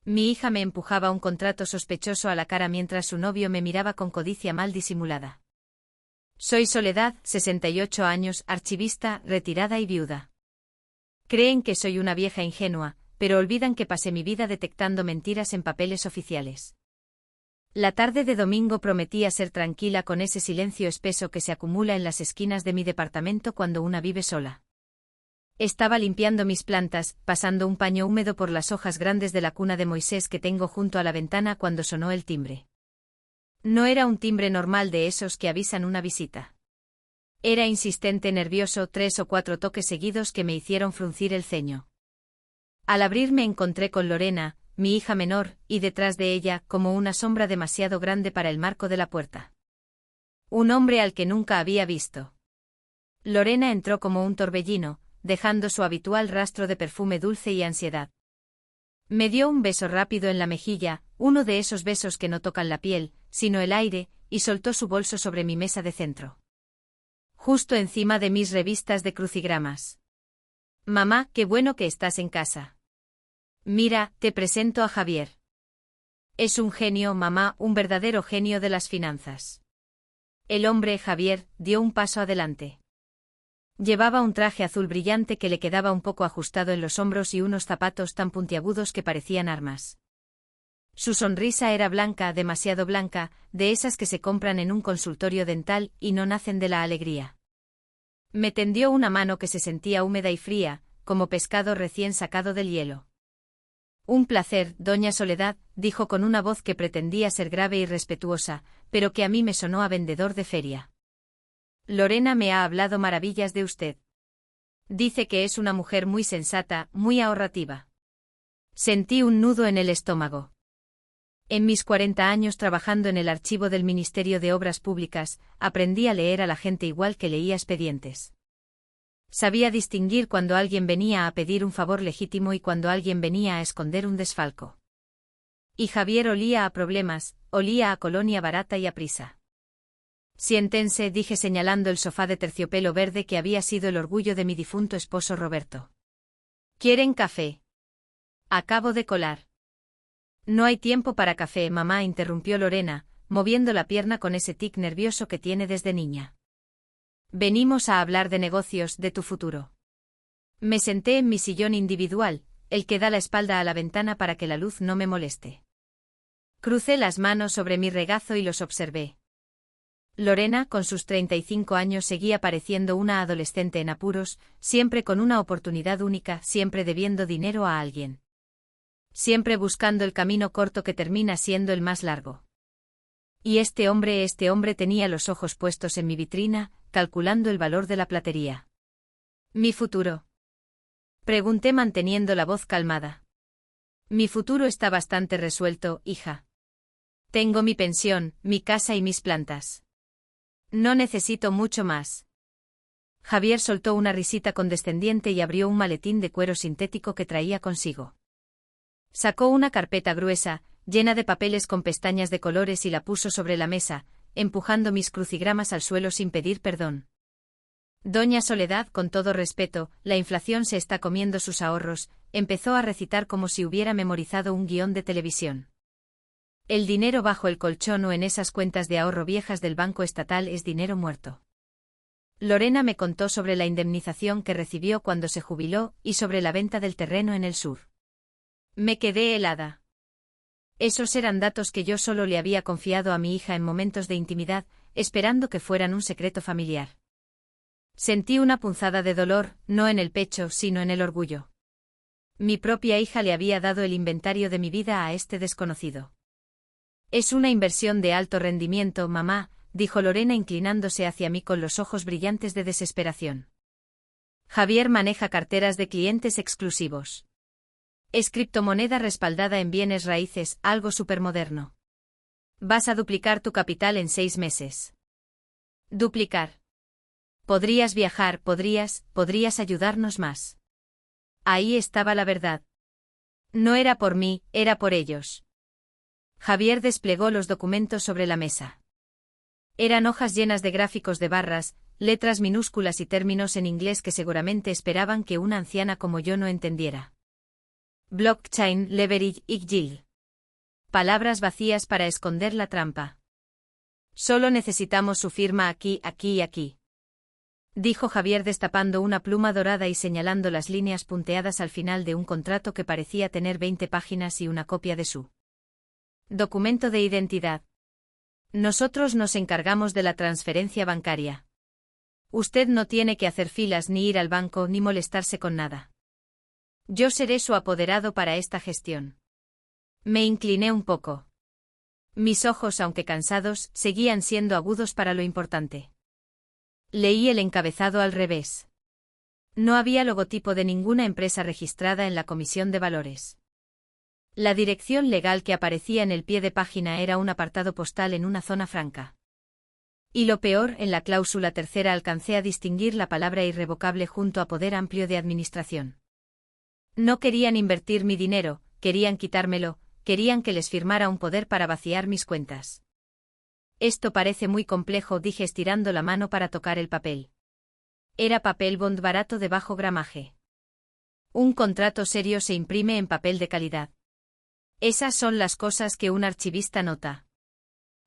Mi hija me empujaba un contrato sospechoso a la cara mientras su novio me miraba con codicia mal disimulada. Soy Soledad, 68 años, archivista, retirada y viuda. Creen que soy una vieja ingenua, pero olvidan que pasé mi vida detectando mentiras en papeles oficiales. La tarde de domingo prometía ser tranquila con ese silencio espeso que se acumula en las esquinas de mi departamento cuando una vive sola. Estaba limpiando mis plantas, pasando un paño húmedo por las hojas grandes de la cuna de Moisés que tengo junto a la ventana cuando sonó el timbre. No era un timbre normal de esos que avisan una visita. Era insistente, nervioso, 3 o 4 toques seguidos que me hicieron fruncir el ceño. Al abrir me encontré con Lorena, mi hija menor, y detrás de ella, como una sombra demasiado grande para el marco de la puerta. Un hombre al que nunca había visto. Lorena entró como un torbellino, dejando su habitual rastro de perfume dulce y ansiedad. Me dio un beso rápido en la mejilla, uno de esos besos que no tocan la piel, sino el aire, y soltó su bolso sobre mi mesa de centro. Justo encima de mis revistas de crucigramas. Mamá, qué bueno que estás en casa. Mira, te presento a Javier. Es un genio, mamá, un verdadero genio de las finanzas. El hombre, Javier, dio un paso adelante. Llevaba un traje azul brillante que le quedaba un poco ajustado en los hombros y unos zapatos tan puntiagudos que parecían armas. Su sonrisa era blanca, demasiado blanca, de esas que se compran en un consultorio dental y no nacen de la alegría. Me tendió una mano que se sentía húmeda y fría, como pescado recién sacado del hielo. Un placer, doña Soledad, dijo con una voz que pretendía ser grave y respetuosa, pero que a mí me sonó a vendedor de feria. Lorena me ha hablado maravillas de usted. Dice que es una mujer muy sensata, muy ahorrativa. Sentí un nudo en el estómago. En mis 40 años trabajando en el archivo del Ministerio de Obras Públicas, aprendí a leer a la gente igual que leía expedientes. Sabía distinguir cuando alguien venía a pedir un favor legítimo y cuando alguien venía a esconder un desfalco. Y Javier olía a problemas, olía a colonia barata y a prisa. Siéntense, dije señalando el sofá de terciopelo verde que había sido el orgullo de mi difunto esposo Roberto. ¿Quieren café? Acabo de colar. No hay tiempo para café, mamá, interrumpió Lorena, moviendo la pierna con ese tic nervioso que tiene desde niña. Venimos a hablar de negocios, de tu futuro. Me senté en mi sillón individual, el que da la espalda a la ventana para que la luz no me moleste. Crucé las manos sobre mi regazo y los observé. Lorena, con sus 35 años, seguía pareciendo una adolescente en apuros, siempre con una oportunidad única, siempre debiendo dinero a alguien. Siempre buscando el camino corto que termina siendo el más largo. Y este hombre tenía los ojos puestos en mi vitrina, calculando el valor de la platería. ¿Mi futuro? Pregunté manteniendo la voz calmada. Mi futuro está bastante resuelto, hija. Tengo mi pensión, mi casa y mis plantas. No necesito mucho más. Javier soltó una risita condescendiente y abrió un maletín de cuero sintético que traía consigo. Sacó una carpeta gruesa, llena de papeles con pestañas de colores y la puso sobre la mesa, empujando mis crucigramas al suelo sin pedir perdón. Doña Soledad, con todo respeto, la inflación se está comiendo sus ahorros, empezó a recitar como si hubiera memorizado un guión de televisión. El dinero bajo el colchón o en esas cuentas de ahorro viejas del Banco Estatal es dinero muerto. Lorena me contó sobre la indemnización que recibió cuando se jubiló y sobre la venta del terreno en el sur. Me quedé helada. Esos eran datos que yo solo le había confiado a mi hija en momentos de intimidad, esperando que fueran un secreto familiar. Sentí una punzada de dolor, no en el pecho, sino en el orgullo. Mi propia hija le había dado el inventario de mi vida a este desconocido. Es una inversión de alto rendimiento, mamá, dijo Lorena inclinándose hacia mí con los ojos brillantes de desesperación. Javier maneja carteras de clientes exclusivos. Es criptomoneda respaldada en bienes raíces, algo supermoderno. Vas a duplicar tu capital en 6 meses. Duplicar. Podrías viajar, podrías ayudarnos más. Ahí estaba la verdad. No era por mí, era por ellos. Javier desplegó los documentos sobre la mesa. Eran hojas llenas de gráficos de barras, letras minúsculas y términos en inglés que seguramente esperaban que una anciana como yo no entendiera. Blockchain Leverage Yield. Palabras vacías para esconder la trampa. Solo necesitamos su firma aquí, aquí y aquí. Dijo Javier destapando una pluma dorada y señalando las líneas punteadas al final de un contrato que parecía tener 20 páginas y una copia de su documento de identidad. Nosotros nos encargamos de la transferencia bancaria. Usted no tiene que hacer filas ni ir al banco ni molestarse con nada. Yo seré su apoderado para esta gestión. Me incliné un poco. Mis ojos, aunque cansados, seguían siendo agudos para lo importante. Leí el encabezado al revés. No había logotipo de ninguna empresa registrada en la Comisión de Valores. La dirección legal que aparecía en el pie de página era un apartado postal en una zona franca. Y lo peor, en la cláusula tercera alcancé a distinguir la palabra irrevocable junto a poder amplio de administración. No querían invertir mi dinero, querían quitármelo, querían que les firmara un poder para vaciar mis cuentas. Esto parece muy complejo, dije estirando la mano para tocar el papel. Era papel bond barato de bajo gramaje. Un contrato serio se imprime en papel de calidad. Esas son las cosas que un archivista nota.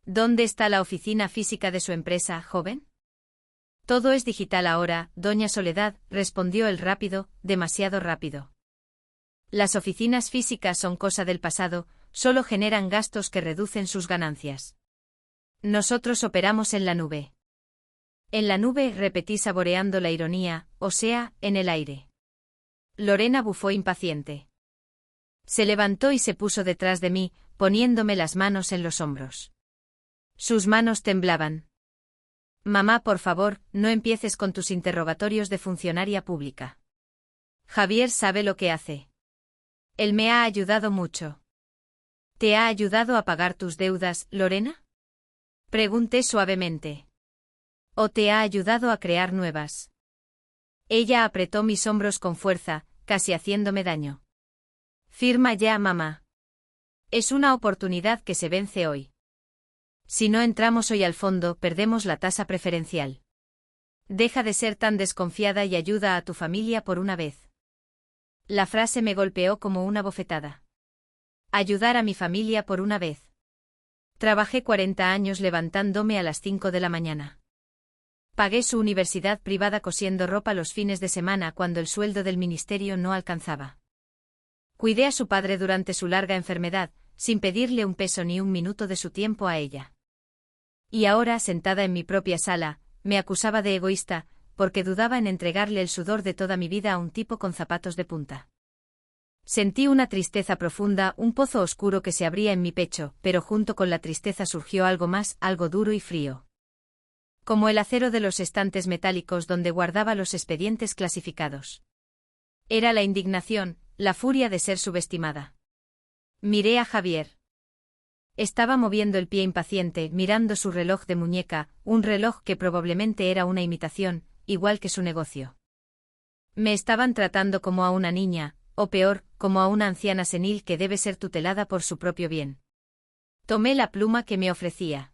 ¿Dónde está la oficina física de su empresa, joven? Todo es digital ahora, doña Soledad, respondió él rápido, demasiado rápido. Las oficinas físicas son cosa del pasado, solo generan gastos que reducen sus ganancias. Nosotros operamos en la nube. En la nube, repetí saboreando la ironía, o sea, en el aire. Lorena bufó impaciente. Se levantó y se puso detrás de mí, poniéndome las manos en los hombros. Sus manos temblaban. Mamá, por favor, no empieces con tus interrogatorios de funcionaria pública. Javier sabe lo que hace. Él me ha ayudado mucho. ¿Te ha ayudado a pagar tus deudas, Lorena? Pregunté suavemente. ¿O te ha ayudado a crear nuevas? Ella apretó mis hombros con fuerza, casi haciéndome daño. Firma ya, mamá. Es una oportunidad que se vence hoy. Si no entramos hoy al fondo, perdemos la tasa preferencial. Deja de ser tan desconfiada y ayuda a tu familia por una vez. La frase me golpeó como una bofetada. Ayudar a mi familia por una vez. Trabajé 40 años levantándome a las 5 de la mañana. Pagué su universidad privada cosiendo ropa los fines de semana cuando el sueldo del ministerio no alcanzaba. Cuidé a su padre durante su larga enfermedad, sin pedirle un peso ni un minuto de su tiempo a ella. Y ahora, sentada en mi propia sala, me acusaba de egoísta, porque dudaba en entregarle el sudor de toda mi vida a un tipo con zapatos de punta. Sentí una tristeza profunda, un pozo oscuro que se abría en mi pecho, pero junto con la tristeza surgió algo más, algo duro y frío. Como el acero de los estantes metálicos donde guardaba los expedientes clasificados. Era la indignación, la furia de ser subestimada. Miré a Javier. Estaba moviendo el pie impaciente, mirando su reloj de muñeca, un reloj que probablemente era una imitación, igual que su negocio. Me estaban tratando como a una niña, o peor, como a una anciana senil que debe ser tutelada por su propio bien. Tomé la pluma que me ofrecía.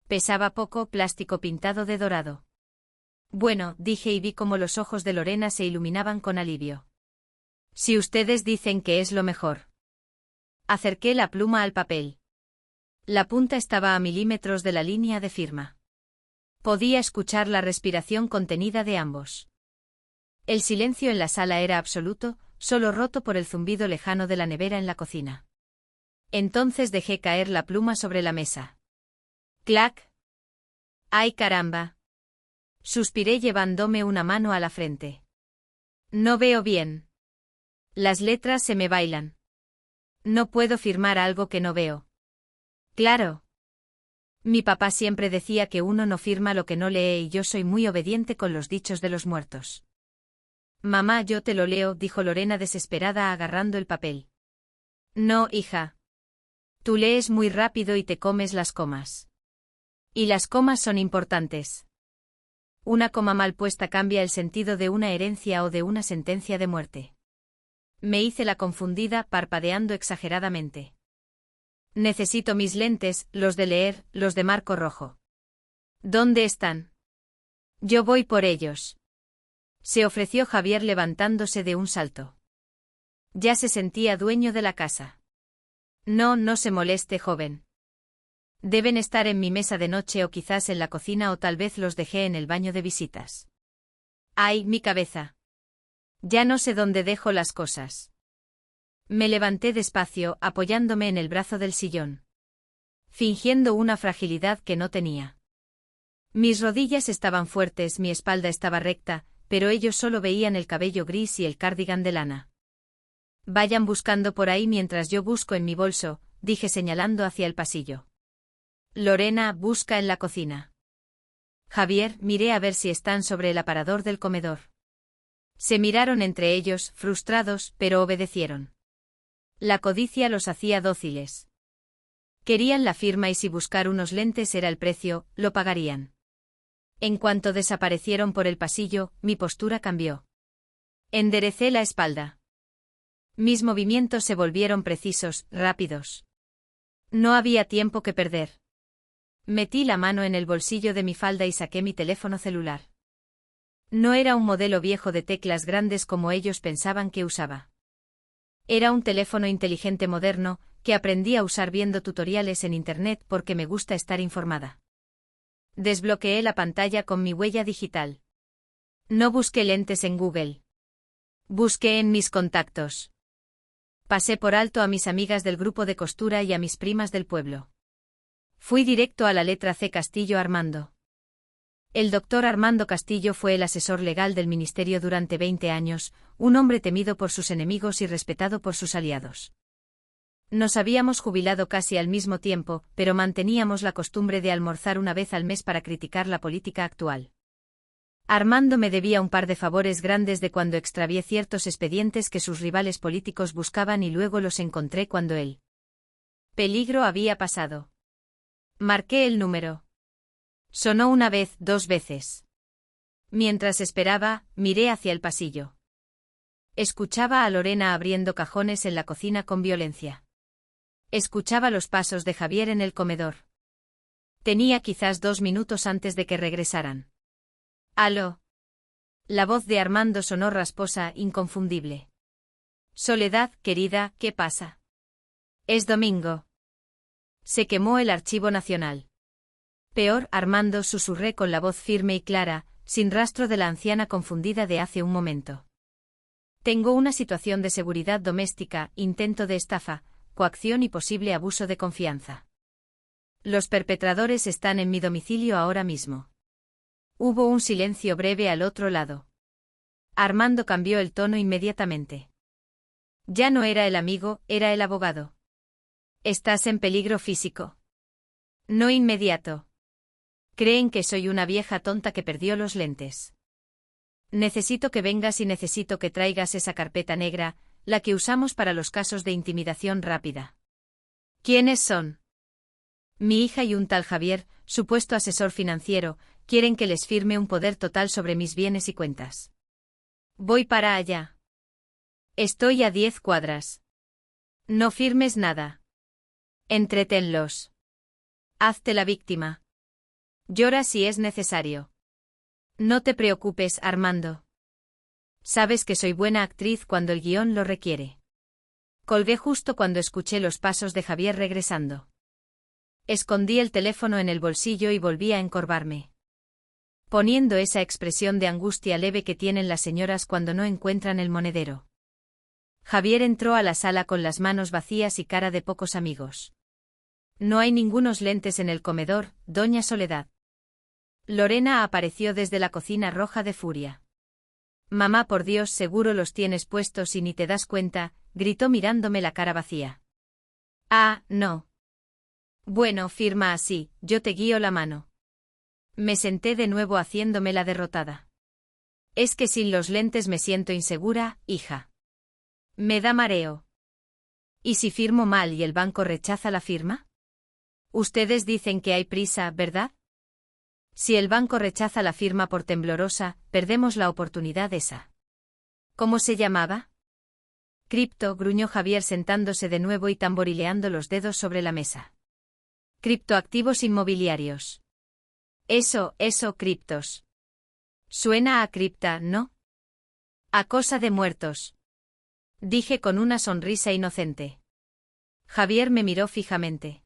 Pesaba poco, plástico pintado de dorado. Bueno, dije y vi cómo los ojos de Lorena se iluminaban con alivio. Si ustedes dicen que es lo mejor. Acerqué la pluma al papel. La punta estaba a milímetros de la línea de firma. Podía escuchar la respiración contenida de ambos. El silencio en la sala era absoluto, solo roto por el zumbido lejano de la nevera en la cocina. Entonces dejé caer la pluma sobre la mesa. ¡Clac! ¡Ay, caramba! Suspiré llevándome una mano a la frente. No veo bien. Las letras se me bailan. No puedo firmar algo que no veo. Claro. Mi papá siempre decía que uno no firma lo que no lee y yo soy muy obediente con los dichos de los muertos. Mamá, yo te lo leo, dijo Lorena desesperada agarrando el papel. No, hija. Tú lees muy rápido y te comes las comas. Y las comas son importantes. Una coma mal puesta cambia el sentido de una herencia o de una sentencia de muerte. Me hice la confundida, parpadeando exageradamente. Necesito mis lentes, los de leer, los de marco rojo. ¿Dónde están? Yo voy por ellos. Se ofreció Javier levantándose de un salto. Ya se sentía dueño de la casa. No, no se moleste, joven. Deben estar en mi mesa de noche o quizás en la cocina o tal vez los dejé en el baño de visitas. ¡Ay, mi cabeza! Ya no sé dónde dejo las cosas. Me levanté despacio, apoyándome en el brazo del sillón. Fingiendo una fragilidad que no tenía. Mis rodillas estaban fuertes, mi espalda estaba recta, pero ellos solo veían el cabello gris y el cardigan de lana. Vayan buscando por ahí mientras yo busco en mi bolso, dije señalando hacia el pasillo. Lorena, busca en la cocina. Javier, miré a ver si están sobre el aparador del comedor. Se miraron entre ellos, frustrados, pero obedecieron. La codicia los hacía dóciles. Querían la firma y si buscar unos lentes era el precio, lo pagarían. En cuanto desaparecieron por el pasillo, mi postura cambió. Enderecé la espalda. Mis movimientos se volvieron precisos, rápidos. No había tiempo que perder. Metí la mano en el bolsillo de mi falda y saqué mi teléfono celular. No era un modelo viejo de teclas grandes como ellos pensaban que usaba. Era un teléfono inteligente moderno, que aprendí a usar viendo tutoriales en Internet porque me gusta estar informada. Desbloqueé la pantalla con mi huella digital. No busqué lentes en Google. Busqué en mis contactos. Pasé por alto a mis amigas del grupo de costura y a mis primas del pueblo. Fui directo a la letra C. Castillo Armando. El doctor Armando Castillo fue el asesor legal del ministerio durante 20 años, un hombre temido por sus enemigos y respetado por sus aliados. Nos habíamos jubilado casi al mismo tiempo, pero manteníamos la costumbre de almorzar una vez al mes para criticar la política actual. Armando me debía un par de favores grandes de cuando extravié ciertos expedientes que sus rivales políticos buscaban y luego los encontré cuando el peligro había pasado. Marqué el número. Sonó una vez, 2 veces. Mientras esperaba, miré hacia el pasillo. Escuchaba a Lorena abriendo cajones en la cocina con violencia. Escuchaba los pasos de Javier en el comedor. Tenía quizás 2 minutos antes de que regresaran. «Aló». La voz de Armando sonó rasposa, inconfundible. «Soledad, querida, ¿qué pasa?» «Es domingo». Se quemó el archivo nacional. «Peor, Armando», susurré con la voz firme y clara, sin rastro de la anciana confundida de hace un momento. «Tengo una situación de seguridad doméstica, intento de estafa, coacción y posible abuso de confianza. Los perpetradores están en mi domicilio ahora mismo». Hubo un silencio breve al otro lado. Armando cambió el tono inmediatamente. Ya no era el amigo, era el abogado. «Estás en peligro físico». «No inmediato». «Creen que soy una vieja tonta que perdió los lentes». «Necesito que vengas y necesito que traigas esa carpeta negra, la que usamos para los casos de intimidación rápida». «¿Quiénes son?» «Mi hija y un tal Javier, supuesto asesor financiero, quieren que les firme un poder total sobre mis bienes y cuentas». «Voy para allá». «Estoy a 10 cuadras». «No firmes nada». «Entretenlos». «Hazte la víctima». «Llora si es necesario». «No te preocupes, Armando. Sabes que soy buena actriz cuando el guión lo requiere». Colgué justo cuando escuché los pasos de Javier regresando. Escondí el teléfono en el bolsillo y volví a encorvarme. Poniendo esa expresión de angustia leve que tienen las señoras cuando no encuentran el monedero. Javier entró a la sala con las manos vacías y cara de pocos amigos. «No hay ningunos lentes en el comedor, doña Soledad». Lorena apareció desde la cocina roja de furia. «Mamá, por Dios, seguro los tienes puestos y ni te das cuenta», gritó mirándome la cara vacía. «Ah, no». «Bueno, firma así, yo te guío la mano». Me senté de nuevo haciéndome la derrotada. «Es que sin los lentes me siento insegura, hija. Me da mareo». «¿Y si firmo mal y el banco rechaza la firma?» «Ustedes dicen que hay prisa, ¿verdad?» «Si el banco rechaza la firma por temblorosa, perdemos la oportunidad esa». «¿Cómo se llamaba?» «Cripto», gruñó Javier sentándose de nuevo y tamborileando los dedos sobre la mesa. «Criptoactivos inmobiliarios». Eso, criptos. Suena a cripta, ¿no? A cosa de muertos. Dije con una sonrisa inocente. Javier me miró fijamente.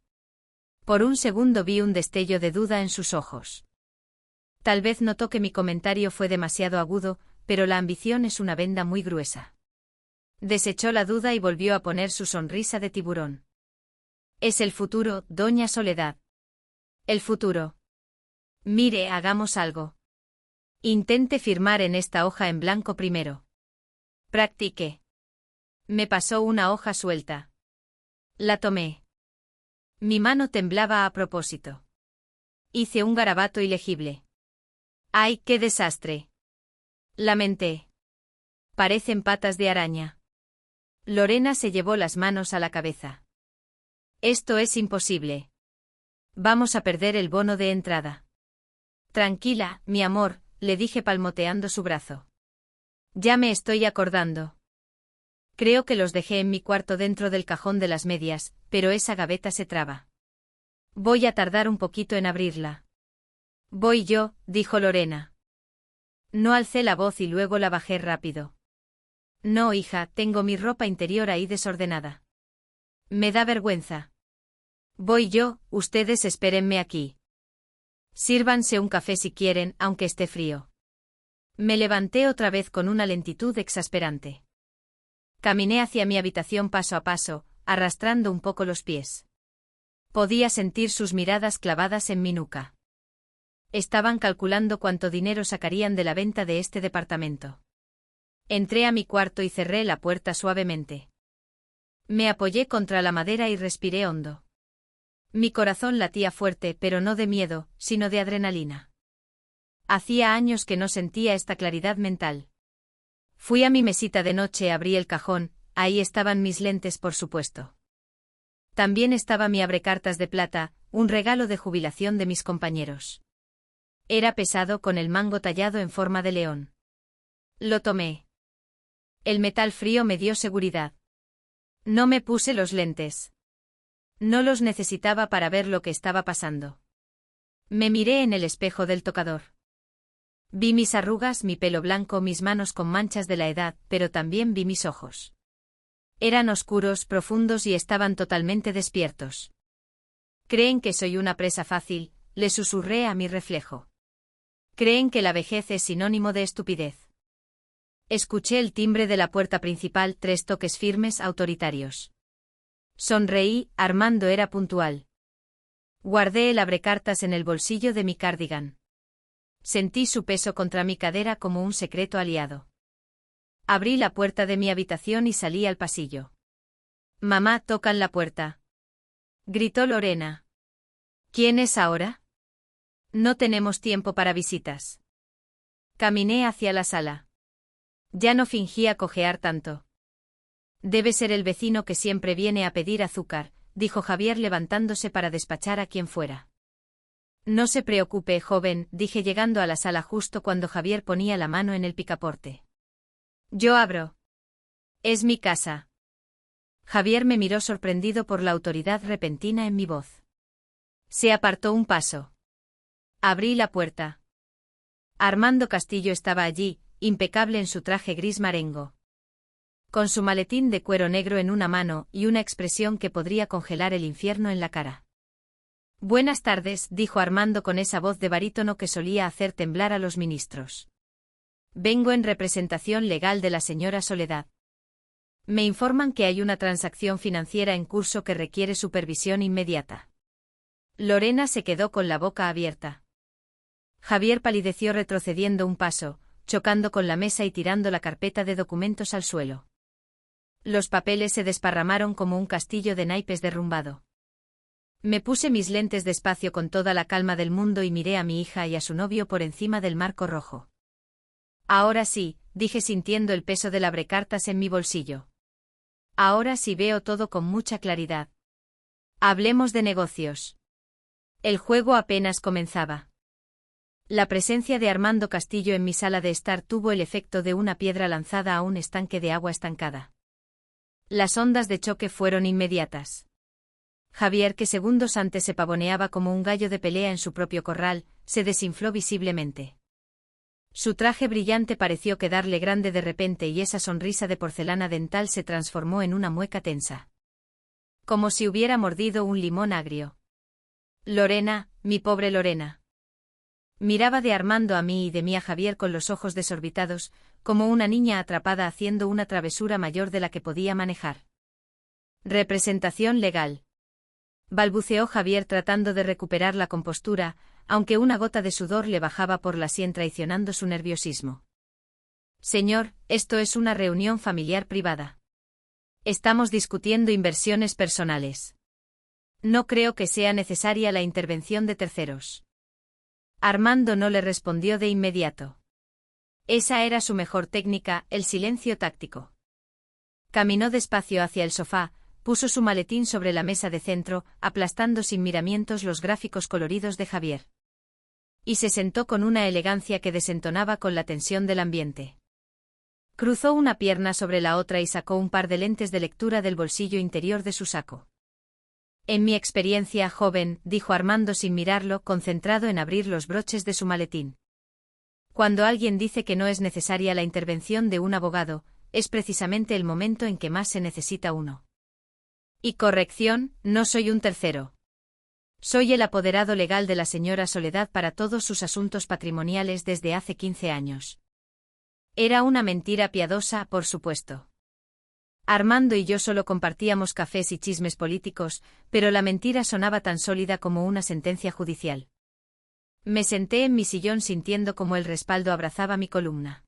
Por un segundo vi un destello de duda en sus ojos. Tal vez notó que mi comentario fue demasiado agudo, pero la ambición es una venda muy gruesa. Desechó la duda y volvió a poner su sonrisa de tiburón. Es el futuro, doña Soledad. El futuro. Mire, hagamos algo. Intente firmar en esta hoja en blanco primero. Practique. Me pasó una hoja suelta. La tomé. Mi mano temblaba a propósito. Hice un garabato ilegible. ¡Ay, qué desastre! Lamenté. Parecen patas de araña. Lorena se llevó las manos a la cabeza. Esto es imposible. Vamos a perder el bono de entrada. Tranquila, mi amor, le dije palmoteando su brazo. Ya me estoy acordando. Creo que los dejé en mi cuarto dentro del cajón de las medias, pero esa gaveta se traba. Voy a tardar un poquito en abrirla. Voy yo, dijo Lorena. No alcé la voz y luego la bajé rápido. No, hija, tengo mi ropa interior ahí desordenada. Me da vergüenza. Voy yo, ustedes espérenme aquí. Sírvanse un café si quieren, aunque esté frío. Me levanté otra vez con una lentitud exasperante. Caminé hacia mi habitación paso a paso, arrastrando un poco los pies. Podía sentir sus miradas clavadas en mi nuca. Estaban calculando cuánto dinero sacarían de la venta de este departamento. Entré a mi cuarto y cerré la puerta suavemente. Me apoyé contra la madera y respiré hondo. Mi corazón latía fuerte, pero no de miedo, sino de adrenalina. Hacía años que no sentía esta claridad mental. Fui a mi mesita de noche, abrí el cajón, ahí estaban mis lentes, por supuesto. También estaba mi abrecartas de plata, un regalo de jubilación de mis compañeros. Era pesado con el mango tallado en forma de león. Lo tomé. El metal frío me dio seguridad. No me puse los lentes. No los necesitaba para ver lo que estaba pasando. Me miré en el espejo del tocador. Vi mis arrugas, mi pelo blanco, mis manos con manchas de la edad, pero también vi mis ojos. Eran oscuros, profundos y estaban totalmente despiertos. ¿Creen que soy una presa fácil?, le susurré a mi reflejo. ¿Creen que la vejez es sinónimo de estupidez? Escuché el timbre de la puerta principal, 3 toques firmes, autoritarios. Sonreí, Armando era puntual. Guardé el abrecartas en el bolsillo de mi cardigan. Sentí su peso contra mi cadera como un secreto aliado. Abrí la puerta de mi habitación y salí al pasillo. «Mamá, tocan la puerta», gritó Lorena. «¿Quién es ahora?» «No tenemos tiempo para visitas». Caminé hacia la sala. Ya no fingía cojear tanto. «Debe ser el vecino que siempre viene a pedir azúcar», dijo Javier levantándose para despachar a quien fuera. «No se preocupe, joven», dije llegando a la sala justo cuando Javier ponía la mano en el picaporte. «Yo abro. Es mi casa». Javier me miró sorprendido por la autoridad repentina en mi voz. Se apartó un paso. Abrí la puerta. Armando Castillo estaba allí, impecable en su traje gris marengo. Con su maletín de cuero negro en una mano y una expresión que podría congelar el infierno en la cara. «Buenas tardes», dijo Armando con esa voz de barítono que solía hacer temblar a los ministros. «Vengo en representación legal de la señora Soledad. Me informan que hay una transacción financiera en curso que requiere supervisión inmediata». Lorena se quedó con la boca abierta. Javier palideció retrocediendo un paso, chocando con la mesa y tirando la carpeta de documentos al suelo. Los papeles se desparramaron como un castillo de naipes derrumbado. Me puse mis lentes despacio con toda la calma del mundo y miré a mi hija y a su novio por encima del marco rojo. «Ahora sí», dije sintiendo el peso del abrecartas en mi bolsillo. «Ahora sí veo todo con mucha claridad. Hablemos de negocios». El juego apenas comenzaba. La presencia de Armando Castillo en mi sala de estar tuvo el efecto de una piedra lanzada a un estanque de agua estancada. Las ondas de choque fueron inmediatas. Javier, que segundos antes se pavoneaba como un gallo de pelea en su propio corral, se desinfló visiblemente. Su traje brillante pareció quedarle grande de repente y esa sonrisa de porcelana dental se transformó en una mueca tensa. Como si hubiera mordido un limón agrio. Lorena, mi pobre Lorena. Miraba de Armando a mí y de mí a Javier con los ojos desorbitados, como una niña atrapada haciendo una travesura mayor de la que podía manejar. Representación legal. Balbuceó Javier tratando de recuperar la compostura, aunque una gota de sudor le bajaba por la sien traicionando su nerviosismo. Señor, esto es una reunión familiar privada. Estamos discutiendo inversiones personales. No creo que sea necesaria la intervención de terceros. Armando no le respondió de inmediato. Esa era su mejor técnica, el silencio táctico. Caminó despacio hacia el sofá, puso su maletín sobre la mesa de centro, aplastando sin miramientos los gráficos coloridos de Javier. Y se sentó con una elegancia que desentonaba con la tensión del ambiente. Cruzó una pierna sobre la otra y sacó un par de lentes de lectura del bolsillo interior de su saco. En mi experiencia, joven, dijo Armando sin mirarlo, concentrado en abrir los broches de su maletín. Cuando alguien dice que no es necesaria la intervención de un abogado, es precisamente el momento en que más se necesita uno. Y corrección, no soy un tercero. Soy el apoderado legal de la señora Soledad para todos sus asuntos patrimoniales desde hace 15 años. Era una mentira piadosa, por supuesto. Armando y yo solo compartíamos cafés y chismes políticos, pero la mentira sonaba tan sólida como una sentencia judicial. Me senté en mi sillón sintiendo como el respaldo abrazaba mi columna.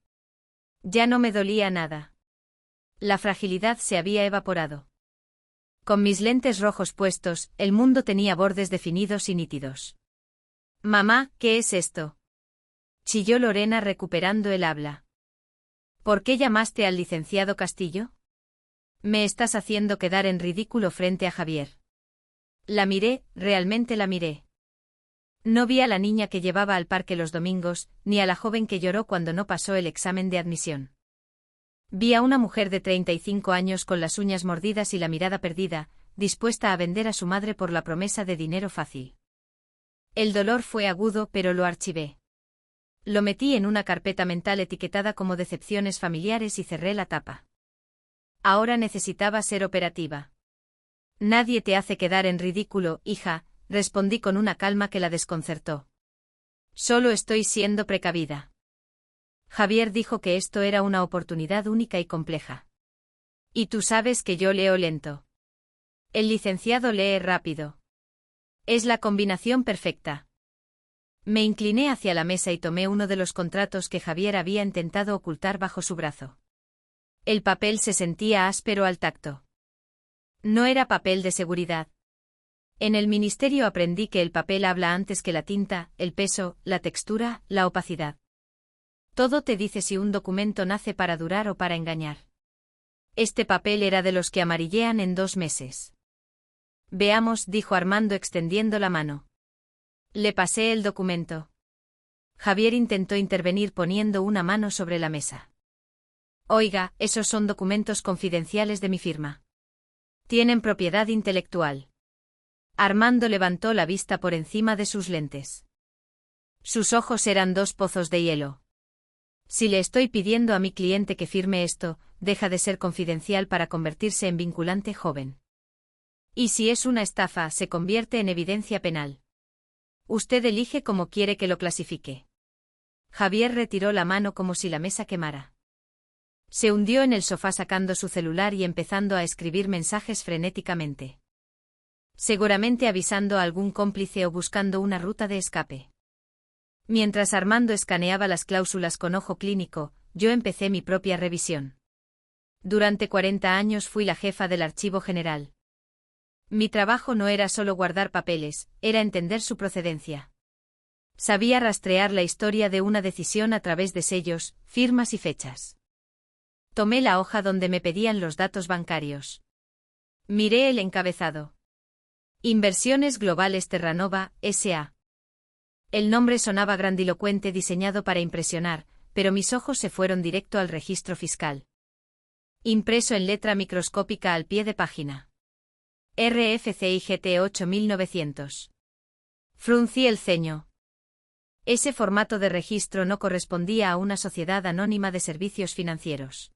Ya no me dolía nada. La fragilidad se había evaporado. Con mis lentes rojos puestos, el mundo tenía bordes definidos y nítidos. Mamá, ¿qué es esto? Chilló Lorena recuperando el habla. ¿Por qué llamaste al licenciado Castillo? Me estás haciendo quedar en ridículo frente a Javier. La miré, realmente la miré. No vi a la niña que llevaba al parque los domingos, ni a la joven que lloró cuando no pasó el examen de admisión. Vi a una mujer de 35 años con las uñas mordidas y la mirada perdida, dispuesta a vender a su madre por la promesa de dinero fácil. El dolor fue agudo, pero lo archivé. Lo metí en una carpeta mental etiquetada como decepciones familiares y cerré la tapa. Ahora necesitaba ser operativa. Nadie te hace quedar en ridículo, hija, respondí con una calma que la desconcertó. Solo estoy siendo precavida. Javier dijo que esto era una oportunidad única y compleja. Y tú sabes que yo leo lento. El licenciado lee rápido. Es la combinación perfecta. Me incliné hacia la mesa y tomé uno de los contratos que Javier había intentado ocultar bajo su brazo. El papel se sentía áspero al tacto. No era papel de seguridad. En el ministerio aprendí que el papel habla antes que la tinta, el peso, la textura, la opacidad. Todo te dice si un documento nace para durar o para engañar. Este papel era de los que amarillean en 2 meses. Veamos, dijo Armando extendiendo la mano. Le pasé el documento. Javier intentó intervenir poniendo una mano sobre la mesa. Oiga, esos son documentos confidenciales de mi firma. Tienen propiedad intelectual. Armando levantó la vista por encima de sus lentes. Sus ojos eran 2 pozos de hielo. Si le estoy pidiendo a mi cliente que firme esto, deja de ser confidencial para convertirse en vinculante, joven. Y si es una estafa, se convierte en evidencia penal. Usted elige cómo quiere que lo clasifique. Javier retiró la mano como si la mesa quemara. Se hundió en el sofá sacando su celular y empezando a escribir mensajes frenéticamente. Seguramente avisando a algún cómplice o buscando una ruta de escape. Mientras Armando escaneaba las cláusulas con ojo clínico, yo empecé mi propia revisión. Durante 40 años fui la jefa del Archivo General. Mi trabajo no era solo guardar papeles, era entender su procedencia. Sabía rastrear la historia de una decisión a través de sellos, firmas y fechas. Tomé la hoja donde me pedían los datos bancarios. Miré el encabezado. Inversiones Globales Terranova, S.A. El nombre sonaba grandilocuente, diseñado para impresionar, pero mis ojos se fueron directo al registro fiscal. Impreso en letra microscópica al pie de página. RFCIGT 8900. Fruncí el ceño. Ese formato de registro no correspondía a una sociedad anónima de servicios financieros.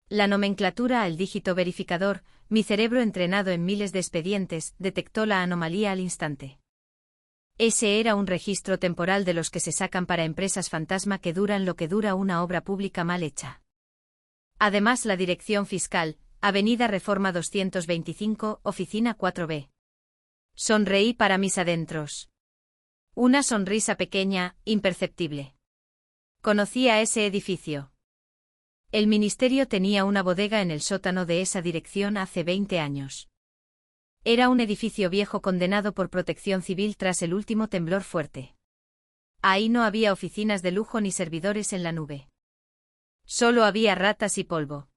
La nomenclatura al dígito verificador, mi cerebro entrenado en miles de expedientes, detectó la anomalía al instante. Ese era un registro temporal de los que se sacan para empresas fantasma que duran lo que dura una obra pública mal hecha. Además, la dirección fiscal, Avenida Reforma 225, oficina 4B. Sonreí para mis adentros. Una sonrisa pequeña, imperceptible. Conocía ese edificio. El ministerio tenía una bodega en el sótano de esa dirección hace 20 años. Era un edificio viejo condenado por Protección Civil tras el último temblor fuerte. Ahí no había oficinas de lujo ni servidores en la nube. Solo había ratas y polvo.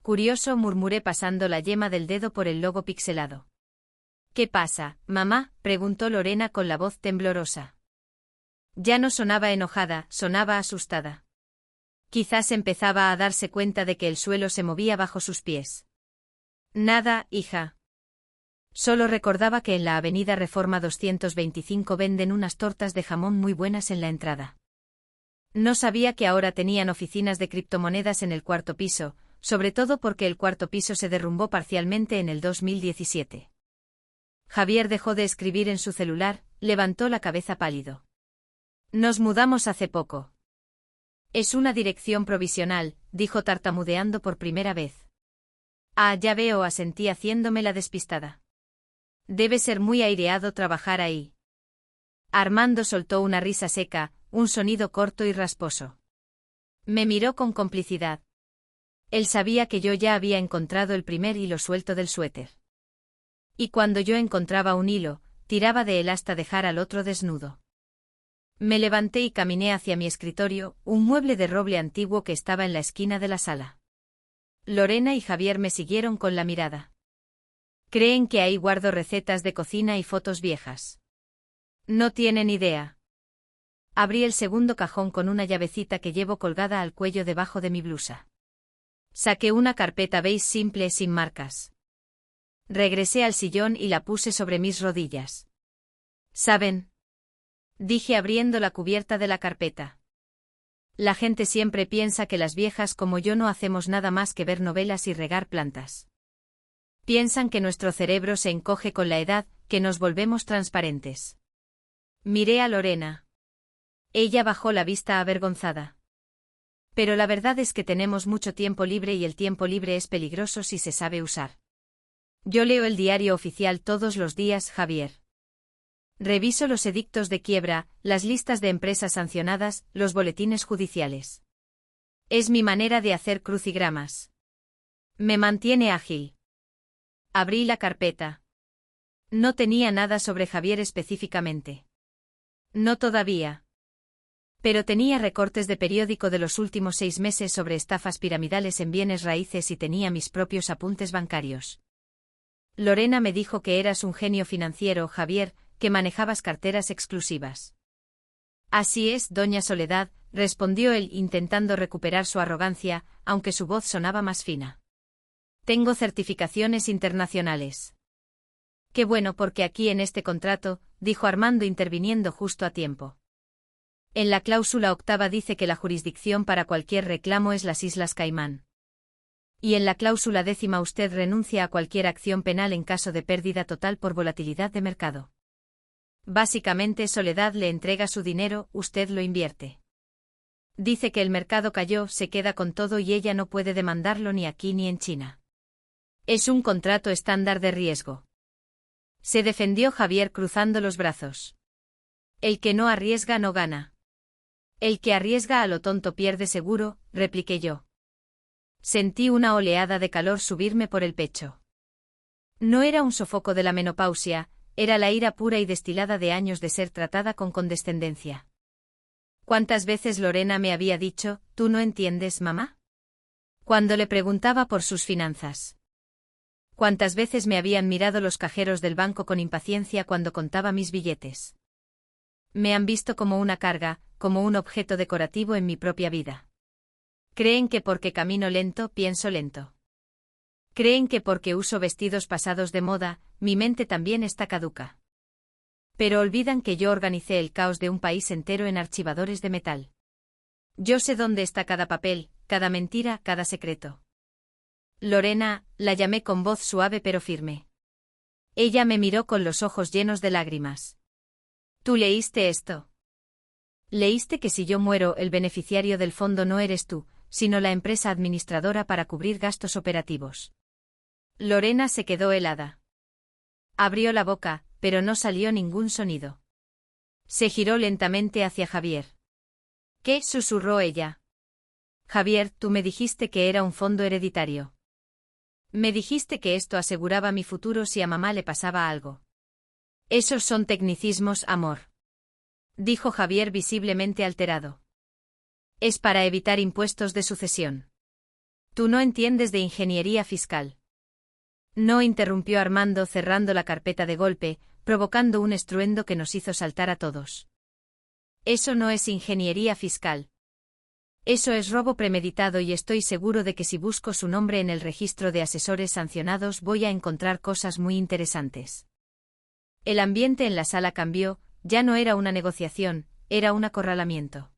Curioso, murmuré pasando la yema del dedo por el logo pixelado. ¿Qué pasa, mamá?, preguntó Lorena con la voz temblorosa. Ya no sonaba enojada, sonaba asustada. Quizás empezaba a darse cuenta de que el suelo se movía bajo sus pies. Nada, hija. Solo recordaba que en la Avenida Reforma 225 venden unas tortas de jamón muy buenas en la entrada. No sabía que ahora tenían oficinas de criptomonedas en el cuarto piso, sobre todo porque el cuarto piso se derrumbó parcialmente en el 2017. Javier dejó de escribir en su celular, levantó la cabeza pálido. Nos mudamos hace poco. Es una dirección provisional, dijo tartamudeando por primera vez. Ah, ya veo, asentí haciéndome la despistada. Debe ser muy aireado trabajar ahí. Armando soltó una risa seca, un sonido corto y rasposo. Me miró con complicidad. Él sabía que yo ya había encontrado el primer hilo suelto del suéter. Y cuando yo encontraba un hilo, tiraba de él hasta dejar al otro desnudo. Me levanté y caminé hacia mi escritorio, un mueble de roble antiguo que estaba en la esquina de la sala. Lorena y Javier me siguieron con la mirada. Creen que ahí guardo recetas de cocina y fotos viejas. No tienen idea. Abrí el segundo cajón con una llavecita que llevo colgada al cuello debajo de mi blusa. Saqué una carpeta beige simple sin marcas. Regresé al sillón y la puse sobre mis rodillas. ¿Saben?, dije abriendo la cubierta de la carpeta. La gente siempre piensa que las viejas como yo no hacemos nada más que ver novelas y regar plantas. Piensan que nuestro cerebro se encoge con la edad, que nos volvemos transparentes. Miré a Lorena. Ella bajó la vista avergonzada. Pero la verdad es que tenemos mucho tiempo libre y el tiempo libre es peligroso si se sabe usar. Yo leo el diario oficial todos los días, Javier. Reviso los edictos de quiebra, las listas de empresas sancionadas, los boletines judiciales. Es mi manera de hacer crucigramas. Me mantiene ágil. Abrí la carpeta. No tenía nada sobre Javier específicamente. No todavía. Pero tenía recortes de periódico de los últimos 6 meses sobre estafas piramidales en bienes raíces y tenía mis propios apuntes bancarios. Lorena me dijo que eras un genio financiero, Javier, que manejabas carteras exclusivas. Así es, doña Soledad, respondió él intentando recuperar su arrogancia, aunque su voz sonaba más fina. Tengo certificaciones internacionales. Qué bueno, porque aquí en este contrato, dijo Armando interviniendo justo a tiempo. En la cláusula octava dice que la jurisdicción para cualquier reclamo es las Islas Caimán. Y en la cláusula 10ª usted renuncia a cualquier acción penal en caso de pérdida total por volatilidad de mercado. Básicamente Soledad le entrega su dinero, usted lo invierte. Dice que el mercado cayó, se queda con todo y ella no puede demandarlo ni aquí ni en China. Es un contrato estándar de riesgo. Se defendió Javier cruzando los brazos. El que no arriesga no gana. El que arriesga a lo tonto pierde seguro, repliqué yo. Sentí una oleada de calor subirme por el pecho. No era un sofoco de la menopausia, era la ira pura y destilada de años de ser tratada con condescendencia. ¿Cuántas veces Lorena me había dicho, «¿Tú no entiendes, mamá?», cuando le preguntaba por sus finanzas? ¿Cuántas veces me habían mirado los cajeros del banco con impaciencia cuando contaba mis billetes? Me han visto como una carga, como un objeto decorativo en mi propia vida. Creen que porque camino lento, pienso lento. Creen que porque uso vestidos pasados de moda, mi mente también está caduca. Pero olvidan que yo organicé el caos de un país entero en archivadores de metal. Yo sé dónde está cada papel, cada mentira, cada secreto. Lorena, la llamé con voz suave pero firme. Ella me miró con los ojos llenos de lágrimas. ¿Tú leíste esto? Leíste que si yo muero, el beneficiario del fondo no eres tú, sino la empresa administradora para cubrir gastos operativos. Lorena se quedó helada. Abrió la boca, pero no salió ningún sonido. Se giró lentamente hacia Javier. ¿Qué? Susurró ella. Javier, tú me dijiste que era un fondo hereditario. Me dijiste que esto aseguraba mi futuro si a mamá le pasaba algo. Esos son tecnicismos, amor. Dijo Javier visiblemente alterado. Es para evitar impuestos de sucesión. Tú no entiendes de ingeniería fiscal. No, interrumpió Armando cerrando la carpeta de golpe, provocando un estruendo que nos hizo saltar a todos. Eso no es ingeniería fiscal. Eso es robo premeditado y estoy seguro de que si busco su nombre en el registro de asesores sancionados voy a encontrar cosas muy interesantes. El ambiente en la sala cambió, ya no era una negociación, era un acorralamiento.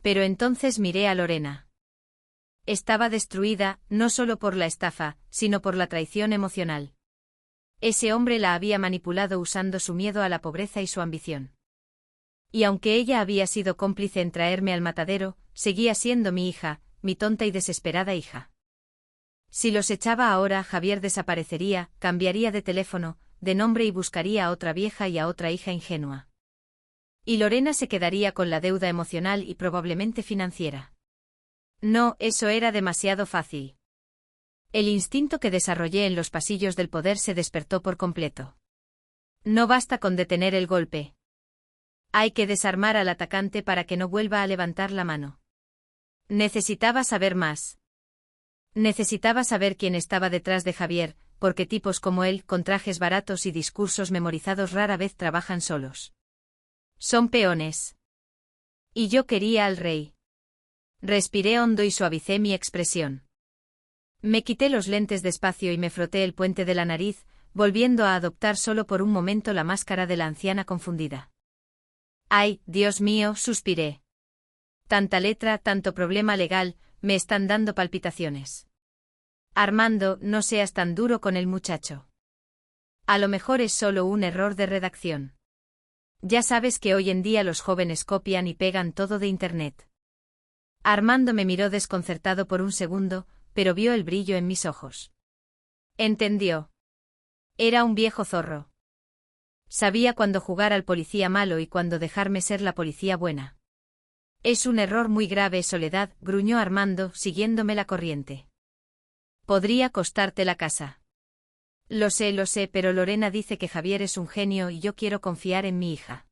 Pero entonces miré a Lorena. Estaba destruida, no solo por la estafa, sino por la traición emocional. Ese hombre la había manipulado usando su miedo a la pobreza y su ambición. Y aunque ella había sido cómplice en traerme al matadero, seguía siendo mi hija, mi tonta y desesperada hija. Si los echaba ahora, Javier desaparecería, cambiaría de teléfono, de nombre y buscaría a otra vieja y a otra hija ingenua. Y Lorena se quedaría con la deuda emocional y probablemente financiera. No, eso era demasiado fácil. El instinto que desarrollé en los pasillos del poder se despertó por completo. No basta con detener el golpe. Hay que desarmar al atacante para que no vuelva a levantar la mano. Necesitaba saber más. Necesitaba saber quién estaba detrás de Javier, porque tipos como él, con trajes baratos y discursos memorizados rara vez trabajan solos. Son peones. Y yo quería al rey. Respiré hondo y suavicé mi expresión. Me quité los lentes despacio y me froté el puente de la nariz, volviendo a adoptar solo por un momento la máscara de la anciana confundida. ¡Ay, Dios mío!, suspiré. Tanta letra, tanto problema legal, me están dando palpitaciones. Armando, no seas tan duro con el muchacho. A lo mejor es solo un error de redacción. Ya sabes que hoy en día los jóvenes copian y pegan todo de Internet. Armando me miró desconcertado por un segundo, pero vio el brillo en mis ojos. Entendió. Era un viejo zorro. Sabía cuándo jugar al policía malo y cuándo dejarme ser la policía buena. Es un error muy grave, Soledad, gruñó Armando, siguiéndome la corriente. Podría costarte la casa. Lo sé, pero Lorena dice que Javier es un genio y yo quiero confiar en mi hija.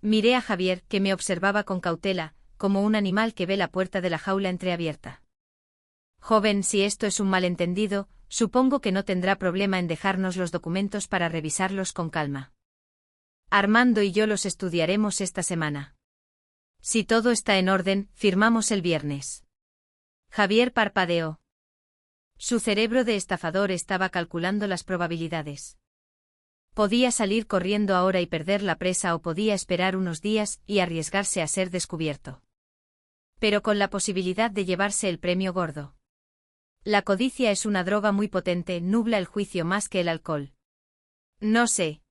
Miré a Javier, que me observaba con cautela, como un animal que ve la puerta de la jaula entreabierta. Joven, si esto es un malentendido, supongo que no tendrá problema en dejarnos los documentos para revisarlos con calma. Armando y yo los estudiaremos esta semana. Si todo está en orden, firmamos el viernes. Javier parpadeó. Su cerebro de estafador estaba calculando las probabilidades. Podía salir corriendo ahora y perder la presa o podía esperar unos días y arriesgarse a ser descubierto. Pero con la posibilidad de llevarse el premio gordo. La codicia es una droga muy potente, nubla el juicio más que el alcohol. No sé.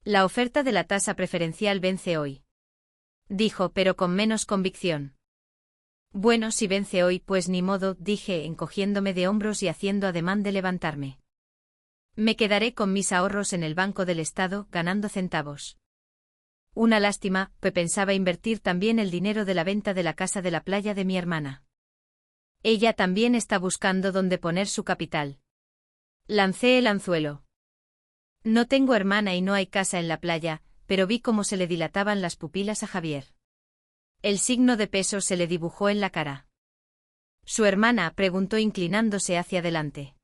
La oferta de la tasa preferencial vence hoy. Dijo, pero con menos convicción. Bueno, si vence hoy, pues ni modo, dije, encogiéndome de hombros y haciendo ademán de levantarme. Me quedaré con mis ahorros en el Banco del Estado, ganando centavos. Una lástima, pues pensaba invertir también el dinero de la venta de la casa de la playa de mi hermana. Ella también está buscando dónde poner su capital. Lancé el anzuelo. No tengo hermana y no hay casa en la playa, pero vi cómo se le dilataban las pupilas a Javier. El signo de peso se le dibujó en la cara. ¿Su hermana?, preguntó inclinándose hacia adelante.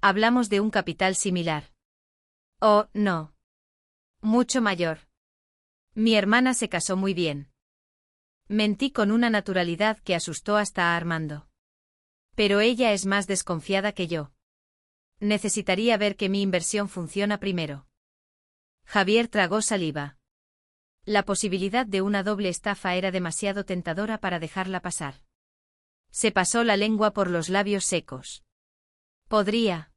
Hablamos de un capital similar. Oh, no. Mucho mayor. Mi hermana se casó muy bien. Mentí con una naturalidad que asustó hasta a Armando. Pero ella es más desconfiada que yo. Necesitaría ver que mi inversión funciona primero. Javier tragó saliva. La posibilidad de una doble estafa era demasiado tentadora para dejarla pasar. Se pasó la lengua por los labios secos. Podría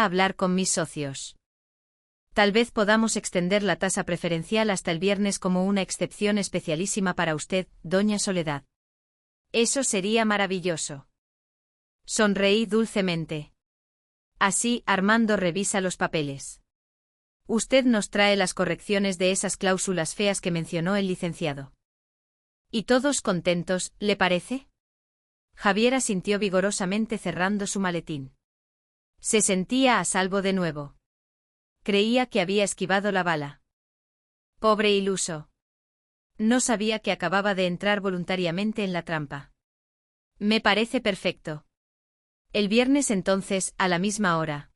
hablar con mis socios. Tal vez podamos extender la tasa preferencial hasta el viernes como una excepción especialísima para usted, doña Soledad. Eso sería maravilloso. Sonreí dulcemente. Así, Armando revisa los papeles. Usted nos trae las correcciones de esas cláusulas feas que mencionó el licenciado. ¿Y todos contentos, le parece? Javier asintió vigorosamente cerrando su maletín. Se sentía a salvo de nuevo. Creía que había esquivado la bala. Pobre iluso. No sabía que acababa de entrar voluntariamente en la trampa. Me parece perfecto. El viernes entonces, a la misma hora.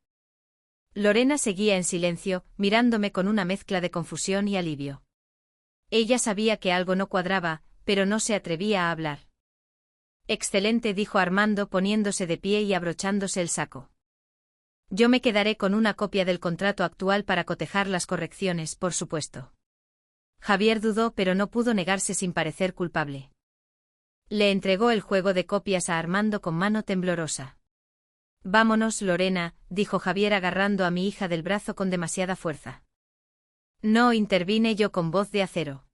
Lorena seguía en silencio, mirándome con una mezcla de confusión y alivio. Ella sabía que algo no cuadraba, pero no se atrevía a hablar. Excelente, dijo Armando poniéndose de pie y abrochándose el saco. Yo me quedaré con una copia del contrato actual para cotejar las correcciones, por supuesto. Javier dudó, pero no pudo negarse sin parecer culpable. Le entregó el juego de copias a Armando con mano temblorosa. Vámonos, Lorena, dijo Javier agarrando a mi hija del brazo con demasiada fuerza. No, intervine yo con voz de acero.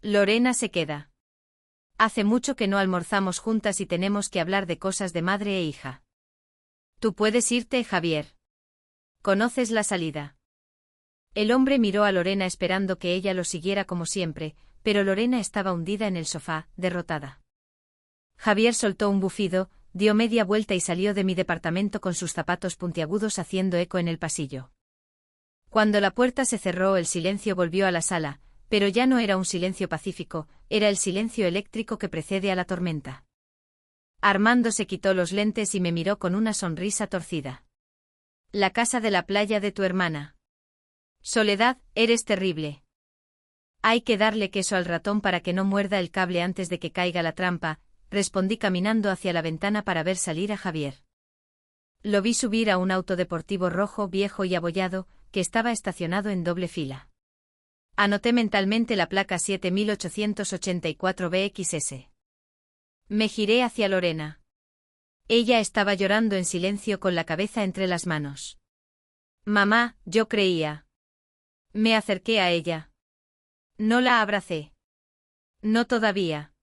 Lorena se queda. Hace mucho que no almorzamos juntas y tenemos que hablar de cosas de madre e hija. Tú puedes irte, Javier. Conoces la salida. El hombre miró a Lorena esperando que ella lo siguiera como siempre, pero Lorena estaba hundida en el sofá, derrotada. Javier soltó un bufido, dio media vuelta y salió de mi departamento con sus zapatos puntiagudos haciendo eco en el pasillo. Cuando la puerta se cerró, el silencio volvió a la sala, pero ya no era un silencio pacífico, era el silencio eléctrico que precede a la tormenta. Armando se quitó los lentes y me miró con una sonrisa torcida. La casa de la playa de tu hermana. Soledad, eres terrible. Hay que darle queso al ratón para que no muerda el cable antes de que caiga la trampa, respondí caminando hacia la ventana para ver salir a Javier. Lo vi subir a un auto deportivo rojo viejo y abollado, que estaba estacionado en doble fila. Anoté mentalmente la placa 7884 BXS. Me giré hacia Lorena. Ella estaba llorando en silencio con la cabeza entre las manos. Mamá, yo creía. Me acerqué a ella. No la abracé. No todavía.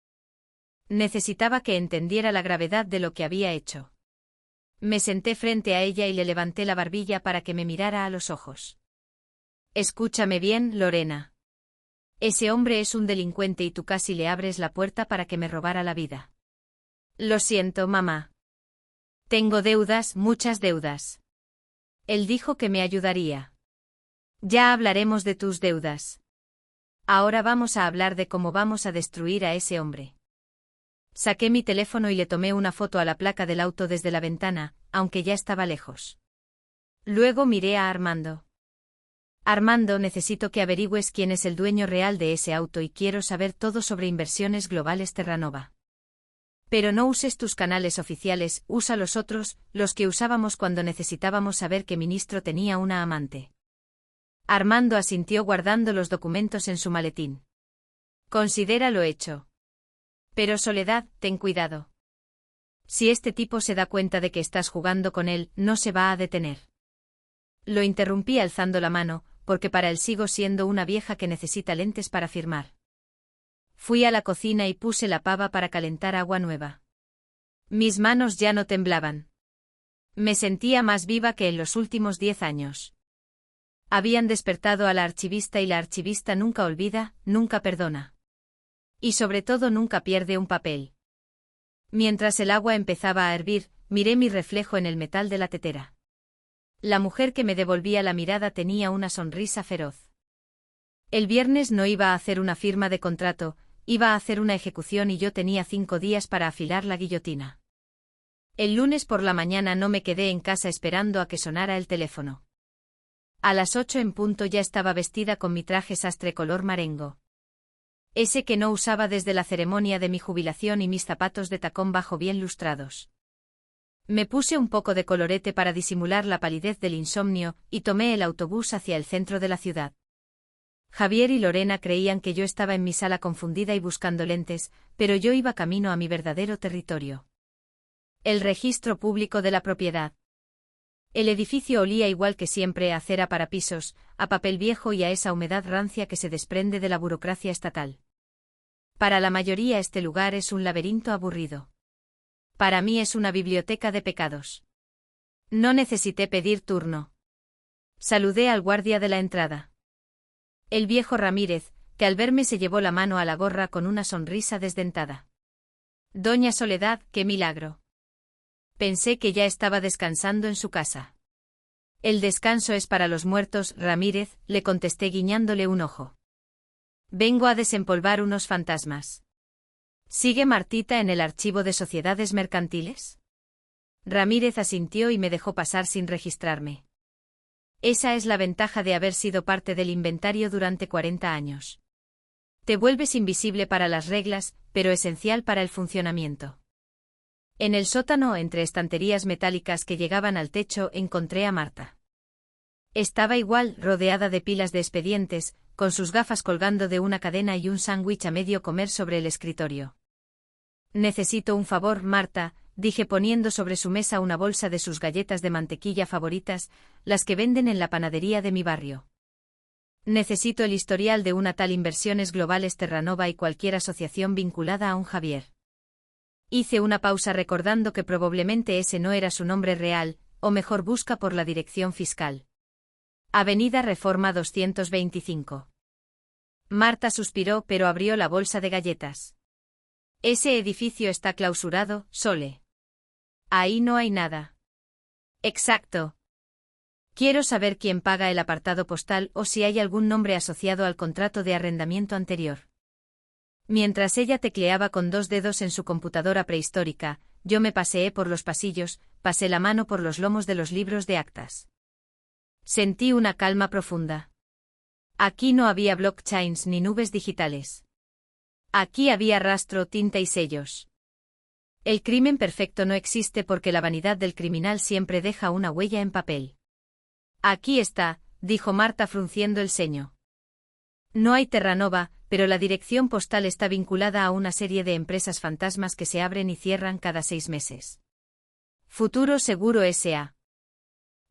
Necesitaba que entendiera la gravedad de lo que había hecho. Me senté frente a ella y le levanté la barbilla para que me mirara a los ojos. Escúchame bien, Lorena. Ese hombre es un delincuente y tú casi le abres la puerta para que me robara la vida. Lo siento, mamá. Tengo deudas, muchas deudas. Él dijo que me ayudaría. Ya hablaremos de tus deudas. Ahora vamos a hablar de cómo vamos a destruir a ese hombre. Saqué mi teléfono y le tomé una foto a la placa del auto desde la ventana, aunque ya estaba lejos. Luego miré a Armando. Armando, necesito que averigües quién es el dueño real de ese auto y quiero saber todo sobre Inversiones Globales Terranova. Pero no uses tus canales oficiales, usa los otros, los que usábamos cuando necesitábamos saber que ministro tenía una amante. Armando asintió guardando los documentos en su maletín. Considera lo hecho. Pero Soledad, ten cuidado. Si este tipo se da cuenta de que estás jugando con él, no se va a detener. Lo interrumpí alzando la mano, porque para él sigo siendo una vieja que necesita lentes para firmar. Fui a la cocina y puse la pava para calentar agua nueva. Mis manos ya no temblaban. Me sentía más viva que en los últimos 10 años. Habían despertado a la archivista y la archivista nunca olvida, nunca perdona. Y sobre todo nunca pierde un papel. Mientras el agua empezaba a hervir, miré mi reflejo en el metal de la tetera. La mujer que me devolvía la mirada tenía una sonrisa feroz. El viernes no iba a hacer una firma de contrato, iba a hacer una ejecución y yo tenía 5 días para afilar la guillotina. El lunes por la mañana no me quedé en casa esperando a que sonara el teléfono. A las 8 en punto ya estaba vestida con mi traje sastre color marengo. Ese que no usaba desde la ceremonia de mi jubilación y mis zapatos de tacón bajo bien lustrados. Me puse un poco de colorete para disimular la palidez del insomnio y tomé el autobús hacia el centro de la ciudad. Javier y Lorena creían que yo estaba en mi sala confundida y buscando lentes, pero yo iba camino a mi verdadero territorio. El registro público de la propiedad. El edificio olía igual que siempre a cera para pisos, a papel viejo y a esa humedad rancia que se desprende de la burocracia estatal. Para la mayoría este lugar es un laberinto aburrido. Para mí es una biblioteca de pecados. No necesité pedir turno. Saludé al guardia de la entrada. El viejo Ramírez, que al verme se llevó la mano a la gorra con una sonrisa desdentada. Doña Soledad, qué milagro. Pensé que ya estaba descansando en su casa. El descanso es para los muertos, Ramírez, le contesté guiñándole un ojo. Vengo a desempolvar unos fantasmas. ¿Sigue Martita en el archivo de sociedades mercantiles? Ramírez asintió y me dejó pasar sin registrarme. Esa es la ventaja de haber sido parte del inventario durante 40 años. Te vuelves invisible para las reglas, pero esencial para el funcionamiento. En el sótano, entre estanterías metálicas que llegaban al techo, encontré a Marta. Estaba igual, rodeada de pilas de expedientes, con sus gafas colgando de una cadena y un sándwich a medio comer sobre el escritorio. Necesito un favor, Marta, dije poniendo sobre su mesa una bolsa de sus galletas de mantequilla favoritas, las que venden en la panadería de mi barrio. Necesito el historial de una tal Inversiones Globales Terranova y cualquier asociación vinculada a un Javier. Hice una pausa recordando que probablemente ese no era su nombre real, o mejor busca por la dirección fiscal. Avenida Reforma 225. Marta suspiró pero abrió la bolsa de galletas. Ese edificio está clausurado, Sole. Ahí no hay nada. Exacto. Quiero saber quién paga el apartado postal o si hay algún nombre asociado al contrato de arrendamiento anterior. Mientras ella tecleaba con 2 dedos en su computadora prehistórica, yo me paseé por los pasillos, pasé la mano por los lomos de los libros de actas. Sentí una calma profunda. Aquí no había blockchains ni nubes digitales. Aquí había rastro, tinta y sellos. El crimen perfecto no existe porque la vanidad del criminal siempre deja una huella en papel. Aquí está, dijo Marta frunciendo el ceño. No hay Terranova, pero la dirección postal está vinculada a una serie de empresas fantasmas que se abren y cierran cada 6 meses. Futuro Seguro S.A.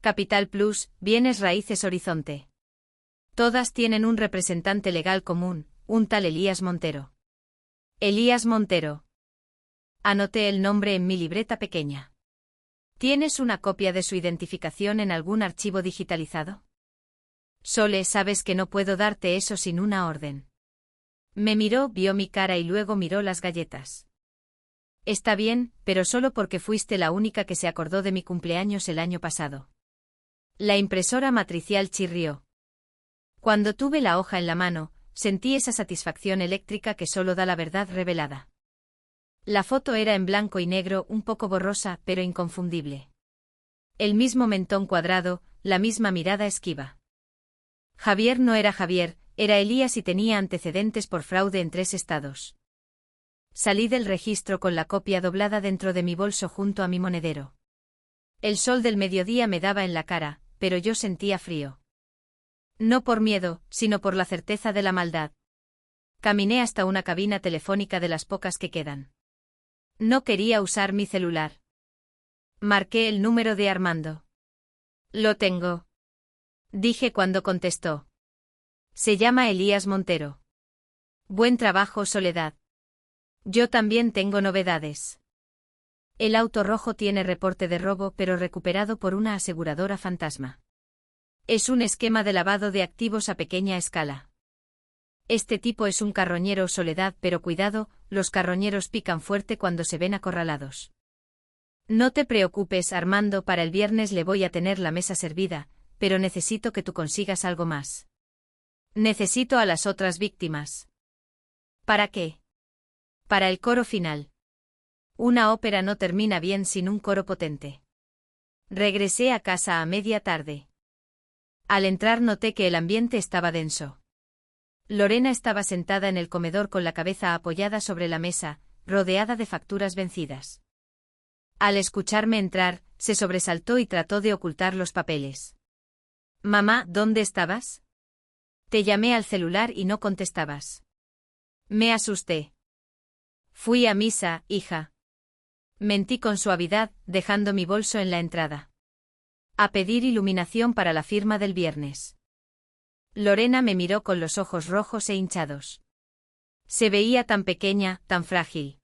Capital Plus, Bienes Raíces Horizonte. Todas tienen un representante legal común, un tal Elías Montero. Elías Montero. Anoté el nombre en mi libreta pequeña. ¿Tienes una copia de su identificación en algún archivo digitalizado? Sole, sabes que no puedo darte eso sin una orden. Me miró, vio mi cara y luego miró las galletas. Está bien, pero solo porque fuiste la única que se acordó de mi cumpleaños el año pasado. La impresora matricial chirrió. Cuando tuve la hoja en la mano, sentí esa satisfacción eléctrica que solo da la verdad revelada. La foto era en blanco y negro, un poco borrosa, pero inconfundible. El mismo mentón cuadrado, la misma mirada esquiva. Javier no era Javier, era Elías y tenía antecedentes por fraude en 3 estados. Salí del registro con la copia doblada dentro de mi bolso junto a mi monedero. El sol del mediodía me daba en la cara, pero yo sentía frío. No por miedo, sino por la certeza de la maldad. Caminé hasta una cabina telefónica de las pocas que quedan. No quería usar mi celular. Marqué el número de Armando. Lo tengo. Dije cuando contestó. Se llama Elías Montero. Buen trabajo, Soledad. Yo también tengo novedades. El auto rojo tiene reporte de robo pero recuperado por una aseguradora fantasma. Es un esquema de lavado de activos a pequeña escala. Este tipo es un carroñero, Soledad, pero cuidado, los carroñeros pican fuerte cuando se ven acorralados. No te preocupes, Armando, para el viernes le voy a tener la mesa servida, pero necesito que tú consigas algo más. Necesito a las otras víctimas. ¿Para qué? Para el coro final. Una ópera no termina bien sin un coro potente. Regresé a casa a media tarde. Al entrar noté que el ambiente estaba denso. Lorena estaba sentada en el comedor con la cabeza apoyada sobre la mesa, rodeada de facturas vencidas. Al escucharme entrar, se sobresaltó y trató de ocultar los papeles. Mamá, ¿dónde estabas? Te llamé al celular y no contestabas. Me asusté. Fui a misa, hija. Mentí con suavidad, dejando mi bolso en la entrada. A pedir iluminación para la firma del viernes. Lorena me miró con los ojos rojos e hinchados. Se veía tan pequeña, tan frágil.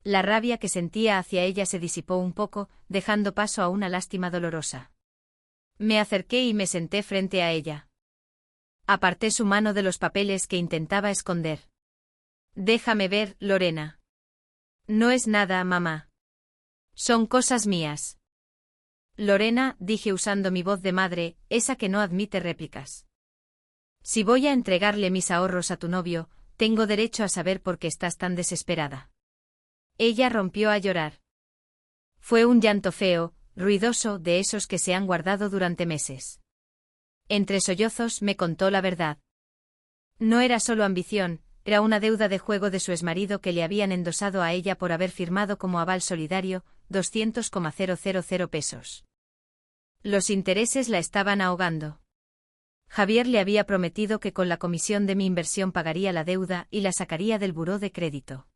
La rabia que sentía hacia ella se disipó un poco, dejando paso a una lástima dolorosa. Me acerqué y me senté frente a ella. Aparté su mano de los papeles que intentaba esconder. Déjame ver, Lorena. No es nada, mamá. Son cosas mías. Lorena, dije usando mi voz de madre, esa que no admite réplicas. Si voy a entregarle mis ahorros a tu novio, tengo derecho a saber por qué estás tan desesperada. Ella rompió a llorar. Fue un llanto feo, ruidoso, de esos que se han guardado durante meses. Entre sollozos me contó la verdad. No era solo ambición, era una deuda de juego de su exmarido que le habían endosado a ella por haber firmado como aval solidario 200,000 pesos. Los intereses la estaban ahogando. Javier le había prometido que con la comisión de mi inversión pagaría la deuda y la sacaría del buró de crédito.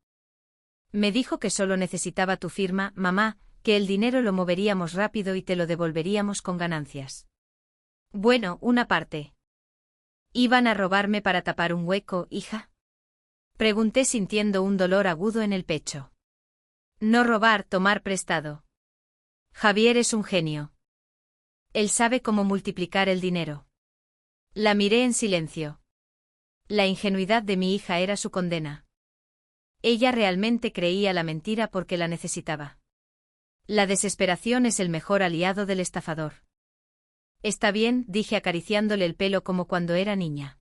Me dijo que solo necesitaba tu firma, mamá, que el dinero lo moveríamos rápido y te lo devolveríamos con ganancias. Bueno, una parte. ¿Iban a robarme para tapar un hueco, hija? Pregunté sintiendo un dolor agudo en el pecho. No robar, tomar prestado. Javier es un genio. Él sabe cómo multiplicar el dinero. La miré en silencio. La ingenuidad de mi hija era su condena. Ella realmente creía la mentira porque la necesitaba. La desesperación es el mejor aliado del estafador. Está bien, dije acariciándole el pelo como cuando era niña.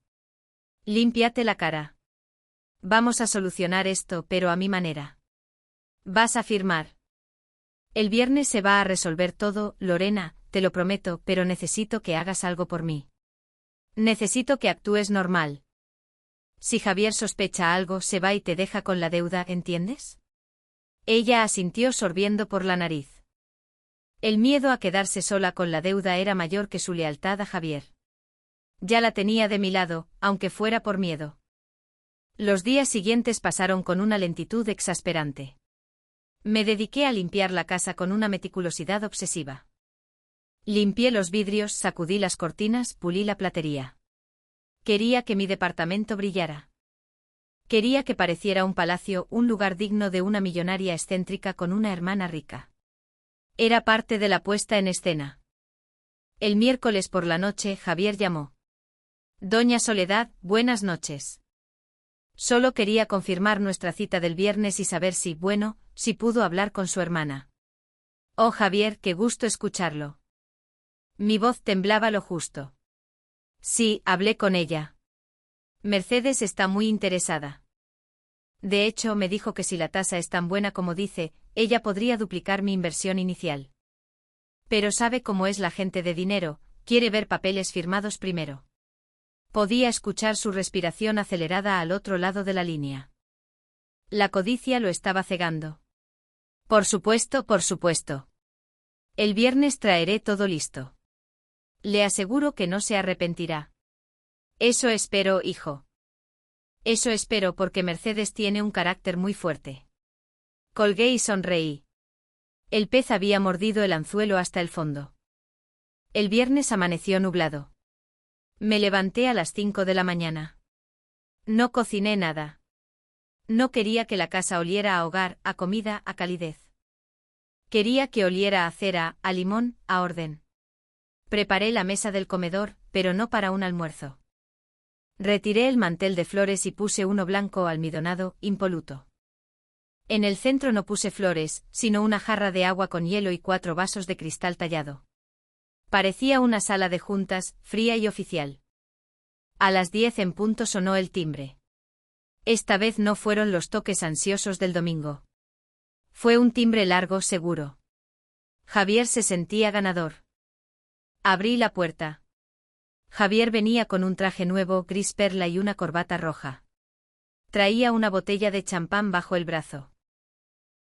Límpiate la cara. Vamos a solucionar esto, pero a mi manera. Vas a firmar. El viernes se va a resolver todo, Lorena, te lo prometo, pero necesito que hagas algo por mí. Necesito que actúes normal. Si Javier sospecha algo, se va y te deja con la deuda, ¿entiendes? Ella asintió sorbiendo por la nariz. El miedo a quedarse sola con la deuda era mayor que su lealtad a Javier. Ya la tenía de mi lado, aunque fuera por miedo. Los días siguientes pasaron con una lentitud exasperante. Me dediqué a limpiar la casa con una meticulosidad obsesiva. Limpié los vidrios, sacudí las cortinas, pulí la platería. Quería que mi departamento brillara. Quería que pareciera un palacio, un lugar digno de una millonaria excéntrica con una hermana rica. Era parte de la puesta en escena. El miércoles por la noche, Javier llamó. Doña Soledad, buenas noches. Solo quería confirmar nuestra cita del viernes y saber si pudo hablar con su hermana. Oh, Javier, qué gusto escucharlo. Mi voz temblaba lo justo. Sí, hablé con ella. Mercedes está muy interesada. De hecho, me dijo que si la tasa es tan buena como dice, ella podría duplicar mi inversión inicial. Pero sabe cómo es la gente de dinero, quiere ver papeles firmados primero. Podía escuchar su respiración acelerada al otro lado de la línea. La codicia lo estaba cegando. Por supuesto, por supuesto. El viernes traeré todo listo. Le aseguro que no se arrepentirá. Eso espero, hijo. Eso espero porque Mercedes tiene un carácter muy fuerte. Colgué y sonreí. El pez había mordido el anzuelo hasta el fondo. El viernes amaneció nublado. Me levanté a las 5 de la mañana. No cociné nada. No quería que la casa oliera a hogar, a comida, a calidez. Quería que oliera a cera, a limón, a orden. Preparé la mesa del comedor, pero no para un almuerzo. Retiré el mantel de flores y puse uno blanco almidonado, impoluto. En el centro no puse flores, sino una jarra de agua con hielo y 4 vasos de cristal tallado. Parecía una sala de juntas, fría y oficial. A las 10 en punto sonó el timbre. Esta vez no fueron los toques ansiosos del domingo. Fue un timbre largo, seguro. Javier se sentía ganador. Abrí la puerta. Javier venía con un traje nuevo, gris perla y una corbata roja. Traía una botella de champán bajo el brazo.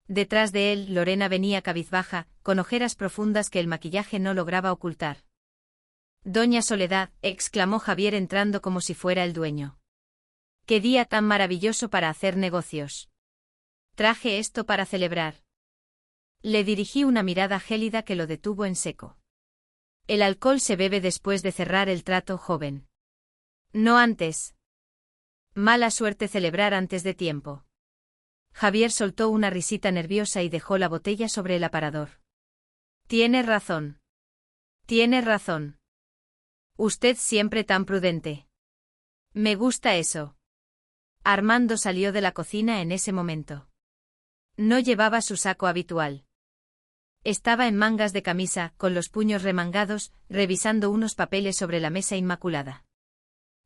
Detrás de él, Lorena venía cabizbaja, con ojeras profundas que el maquillaje no lograba ocultar. «Doña Soledad», exclamó Javier entrando como si fuera el dueño. «¡Qué día tan maravilloso para hacer negocios! Traje esto para celebrar». Le dirigí una mirada gélida que lo detuvo en seco. «El alcohol se bebe después de cerrar el trato, joven. No antes. Mala suerte celebrar antes de tiempo». Javier soltó una risita nerviosa y dejó la botella sobre el aparador. «Tiene razón. Tiene razón. Usted siempre tan prudente. Me gusta eso». Armando salió de la cocina en ese momento. No llevaba su saco habitual. Estaba en mangas de camisa, con los puños remangados, revisando unos papeles sobre la mesa inmaculada.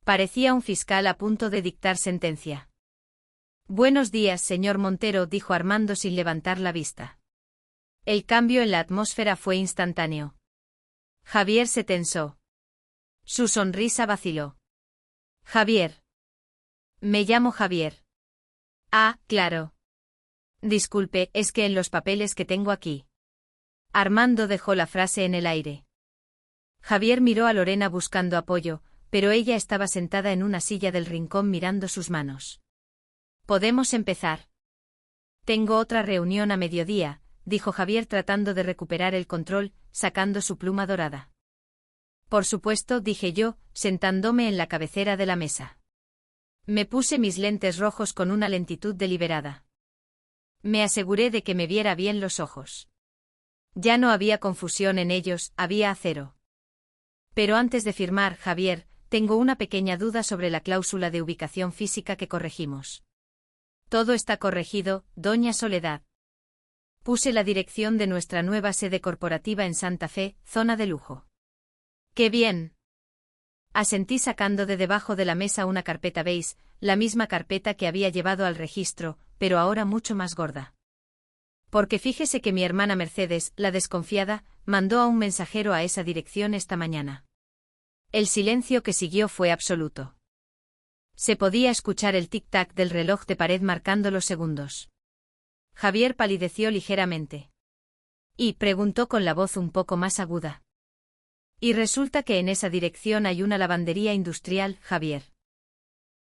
Parecía un fiscal a punto de dictar sentencia. «Buenos días, señor Montero», dijo Armando sin levantar la vista. El cambio en la atmósfera fue instantáneo. Javier se tensó. Su sonrisa vaciló. «Javier. Me llamo Javier». «Ah, claro. Disculpe, es que en los papeles que tengo aquí». Armando dejó la frase en el aire. Javier miró a Lorena buscando apoyo, pero ella estaba sentada en una silla del rincón mirando sus manos. «¿Podemos empezar?» «Tengo otra reunión a mediodía», dijo Javier tratando de recuperar el control, sacando su pluma dorada. «Por supuesto», dije yo, sentándome en la cabecera de la mesa. Me puse mis lentes rojos con una lentitud deliberada. Me aseguré de que me viera bien los ojos. Ya no había confusión en ellos, había acero. «Pero antes de firmar, Javier, tengo una pequeña duda sobre la cláusula de ubicación física que corregimos». «Todo está corregido, doña Soledad. Puse la dirección de nuestra nueva sede corporativa en Santa Fe, zona de lujo». «¡Qué bien!». Asentí sacando de debajo de la mesa una carpeta beige, la misma carpeta que había llevado al registro, pero ahora mucho más gorda. «Porque fíjese que mi hermana Mercedes, la desconfiada, mandó a un mensajero a esa dirección esta mañana». El silencio que siguió fue absoluto. Se podía escuchar el tic-tac del reloj de pared marcando los segundos. Javier palideció ligeramente. «¿Y?», preguntó con la voz un poco más aguda. «Y resulta que en esa dirección hay una lavandería industrial, Javier.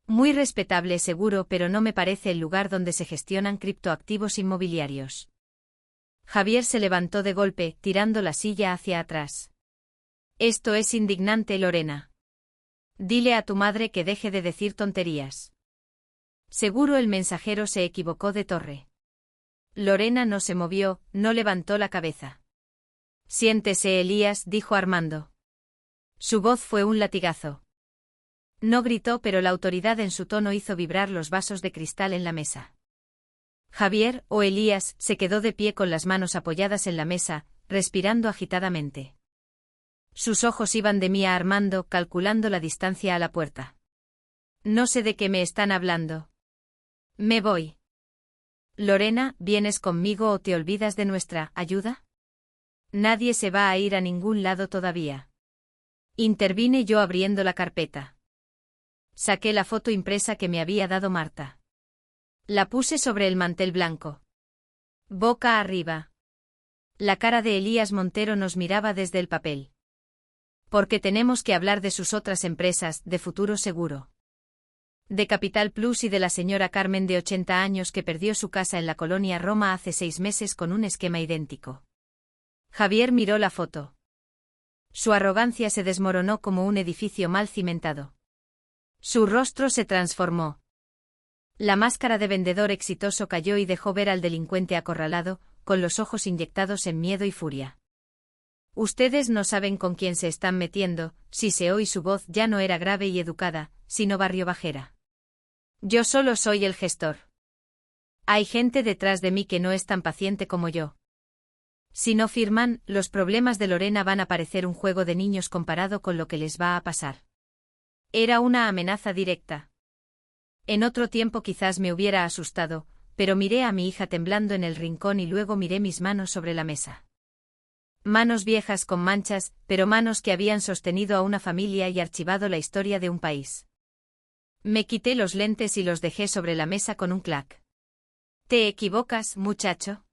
Muy respetable seguro, pero no me parece el lugar donde se gestionan criptoactivos inmobiliarios». Javier se levantó de golpe, tirando la silla hacia atrás. «Esto es indignante, Lorena. Dile a tu madre que deje de decir tonterías. Seguro el mensajero se equivocó de torre». Lorena no se movió, no levantó la cabeza. «Siéntese, Elías», dijo Armando. Su voz fue un latigazo. No gritó, pero la autoridad en su tono hizo vibrar los vasos de cristal en la mesa. Javier, o Elías, se quedó de pie con las manos apoyadas en la mesa, respirando agitadamente. Sus ojos iban de mí a Armando, calculando la distancia a la puerta. «No sé de qué me están hablando. Me voy». «Lorena, ¿vienes conmigo o te olvidas de nuestra ayuda? Nadie se va a ir a ningún lado todavía». Intervine yo abriendo la carpeta. Saqué la foto impresa que me había dado Marta. La puse sobre el mantel blanco. Boca arriba. La cara de Elías Montero nos miraba desde el papel. «Porque tenemos que hablar de sus otras empresas, de Futuro Seguro. De Capital Plus y de la señora Carmen de 80 años que perdió su casa en la colonia Roma hace 6 meses con un esquema idéntico». Javier miró la foto. Su arrogancia se desmoronó como un edificio mal cimentado. Su rostro se transformó. La máscara de vendedor exitoso cayó y dejó ver al delincuente acorralado, con los ojos inyectados en miedo y furia. «Ustedes no saben con quién se están metiendo», siseó y su voz ya no era grave y educada, sino barriobajera. «Yo solo soy el gestor. Hay gente detrás de mí que no es tan paciente como yo. Si no firman, los problemas de Lorena van a parecer un juego de niños comparado con lo que les va a pasar». Era una amenaza directa. En otro tiempo quizás me hubiera asustado, pero miré a mi hija temblando en el rincón y luego miré mis manos sobre la mesa. Manos viejas con manchas, pero manos que habían sostenido a una familia y archivado la historia de un país. Me quité los lentes y los dejé sobre la mesa con un clac. «Te equivocas, muchacho».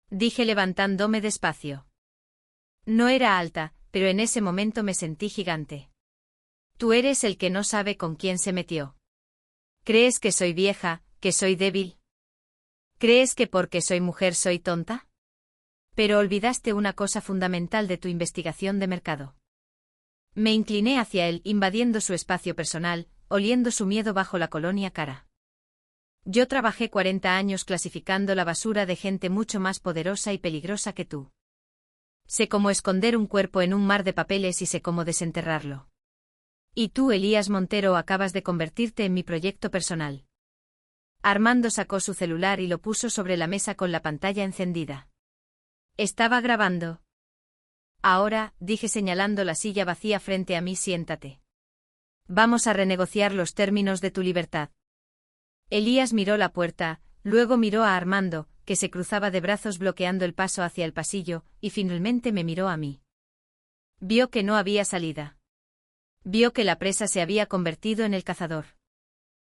Dije levantándome despacio. No era alta, pero en ese momento me sentí gigante. Tú eres el que no sabe con quién se metió. ¿Crees que soy vieja, que soy débil? ¿Crees que porque soy mujer soy tonta? Pero olvidaste una cosa fundamental de tu investigación de mercado. Me incliné hacia él, invadiendo su espacio personal, oliendo su miedo bajo la colonia cara. Yo trabajé 40 años clasificando la basura de gente mucho más poderosa y peligrosa que tú. Sé cómo esconder un cuerpo en un mar de papeles y sé cómo desenterrarlo. Y tú, Elías Montero, acabas de convertirte en mi proyecto personal. Armando sacó su celular y lo puso sobre la mesa con la pantalla encendida. Estaba grabando. Ahora, dije señalando la silla vacía frente a mí, siéntate. Vamos a renegociar los términos de tu libertad. Elías miró la puerta, luego miró a Armando, que se cruzaba de brazos bloqueando el paso hacia el pasillo, y finalmente me miró a mí. Vio que no había salida. Vio que la presa se había convertido en el cazador.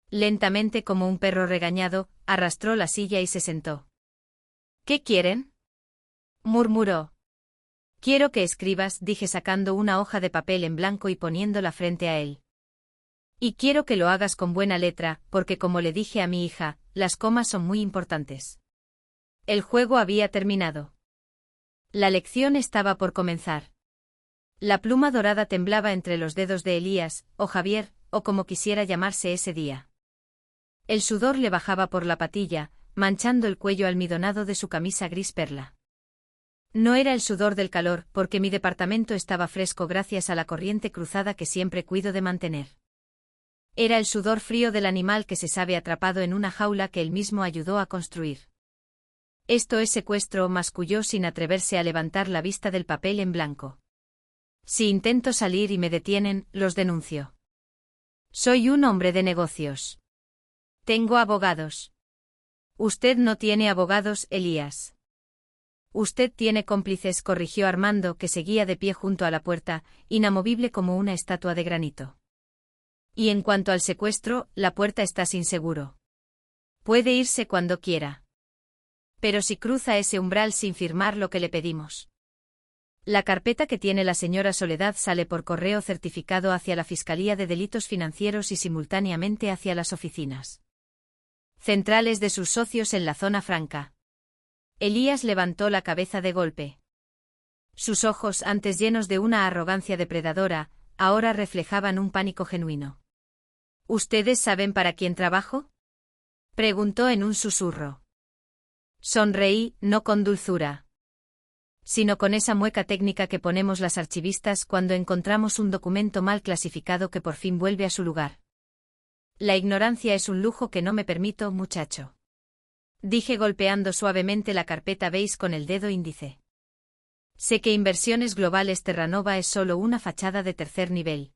Lentamente, como un perro regañado, arrastró la silla y se sentó. ¿Qué quieren?, murmuró. Quiero que escribas, dije sacando una hoja de papel en blanco y poniéndola frente a él. Y quiero que lo hagas con buena letra, porque como le dije a mi hija, las comas son muy importantes. El juego había terminado. La lección estaba por comenzar. La pluma dorada temblaba entre los dedos de Elías, o Javier, o como quisiera llamarse ese día. El sudor le bajaba por la patilla, manchando el cuello almidonado de su camisa gris perla. No era el sudor del calor, porque mi departamento estaba fresco gracias a la corriente cruzada que siempre cuido de mantener. Era el sudor frío del animal que se sabe atrapado en una jaula que él mismo ayudó a construir. Esto es secuestro, masculló sin atreverse a levantar la vista del papel en blanco. Si intento salir y me detienen, los denuncio. Soy un hombre de negocios. Tengo abogados. Usted no tiene abogados, Elías. Usted tiene cómplices, corrigió Armando, que seguía de pie junto a la puerta, inamovible como una estatua de granito. Y en cuanto al secuestro, la puerta está sin seguro. Puede irse cuando quiera. Pero si cruza ese umbral sin firmar lo que le pedimos. La carpeta que tiene la señora Soledad sale por correo certificado hacia la Fiscalía de Delitos Financieros y simultáneamente hacia las oficinas centrales de sus socios en la zona franca. Elías levantó la cabeza de golpe. Sus ojos, antes llenos de una arrogancia depredadora, ahora reflejaban un pánico genuino. ¿Ustedes saben para quién trabajo?, preguntó en un susurro. Sonreí, no con dulzura, sino con esa mueca técnica que ponemos las archivistas cuando encontramos un documento mal clasificado que por fin vuelve a su lugar. La ignorancia es un lujo que no me permito, muchacho. Dije golpeando suavemente la carpeta beige con el dedo índice. Sé que Inversiones Globales Terranova es solo una fachada de tercer nivel.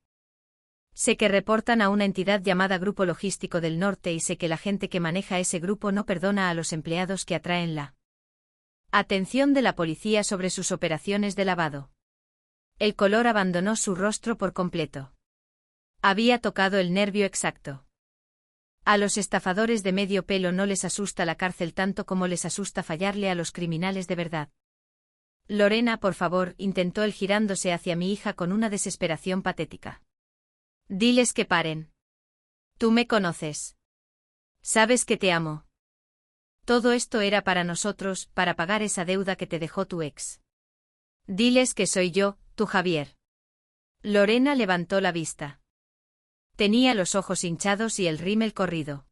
Sé que reportan a una entidad llamada Grupo Logístico del Norte y sé que la gente que maneja ese grupo no perdona a los empleados que atraen la atención de la policía sobre sus operaciones de lavado. El color abandonó su rostro por completo. Había tocado el nervio exacto. A los estafadores de medio pelo no les asusta la cárcel tanto como les asusta fallarle a los criminales de verdad. Lorena, por favor, intentó él girándose hacia mi hija con una desesperación patética. Diles que paren. Tú me conoces. Sabes que te amo. Todo esto era para nosotros, para pagar esa deuda que te dejó tu ex. Diles que soy yo, tu Javier. Lorena levantó la vista. Tenía los ojos hinchados y el rímel corrido.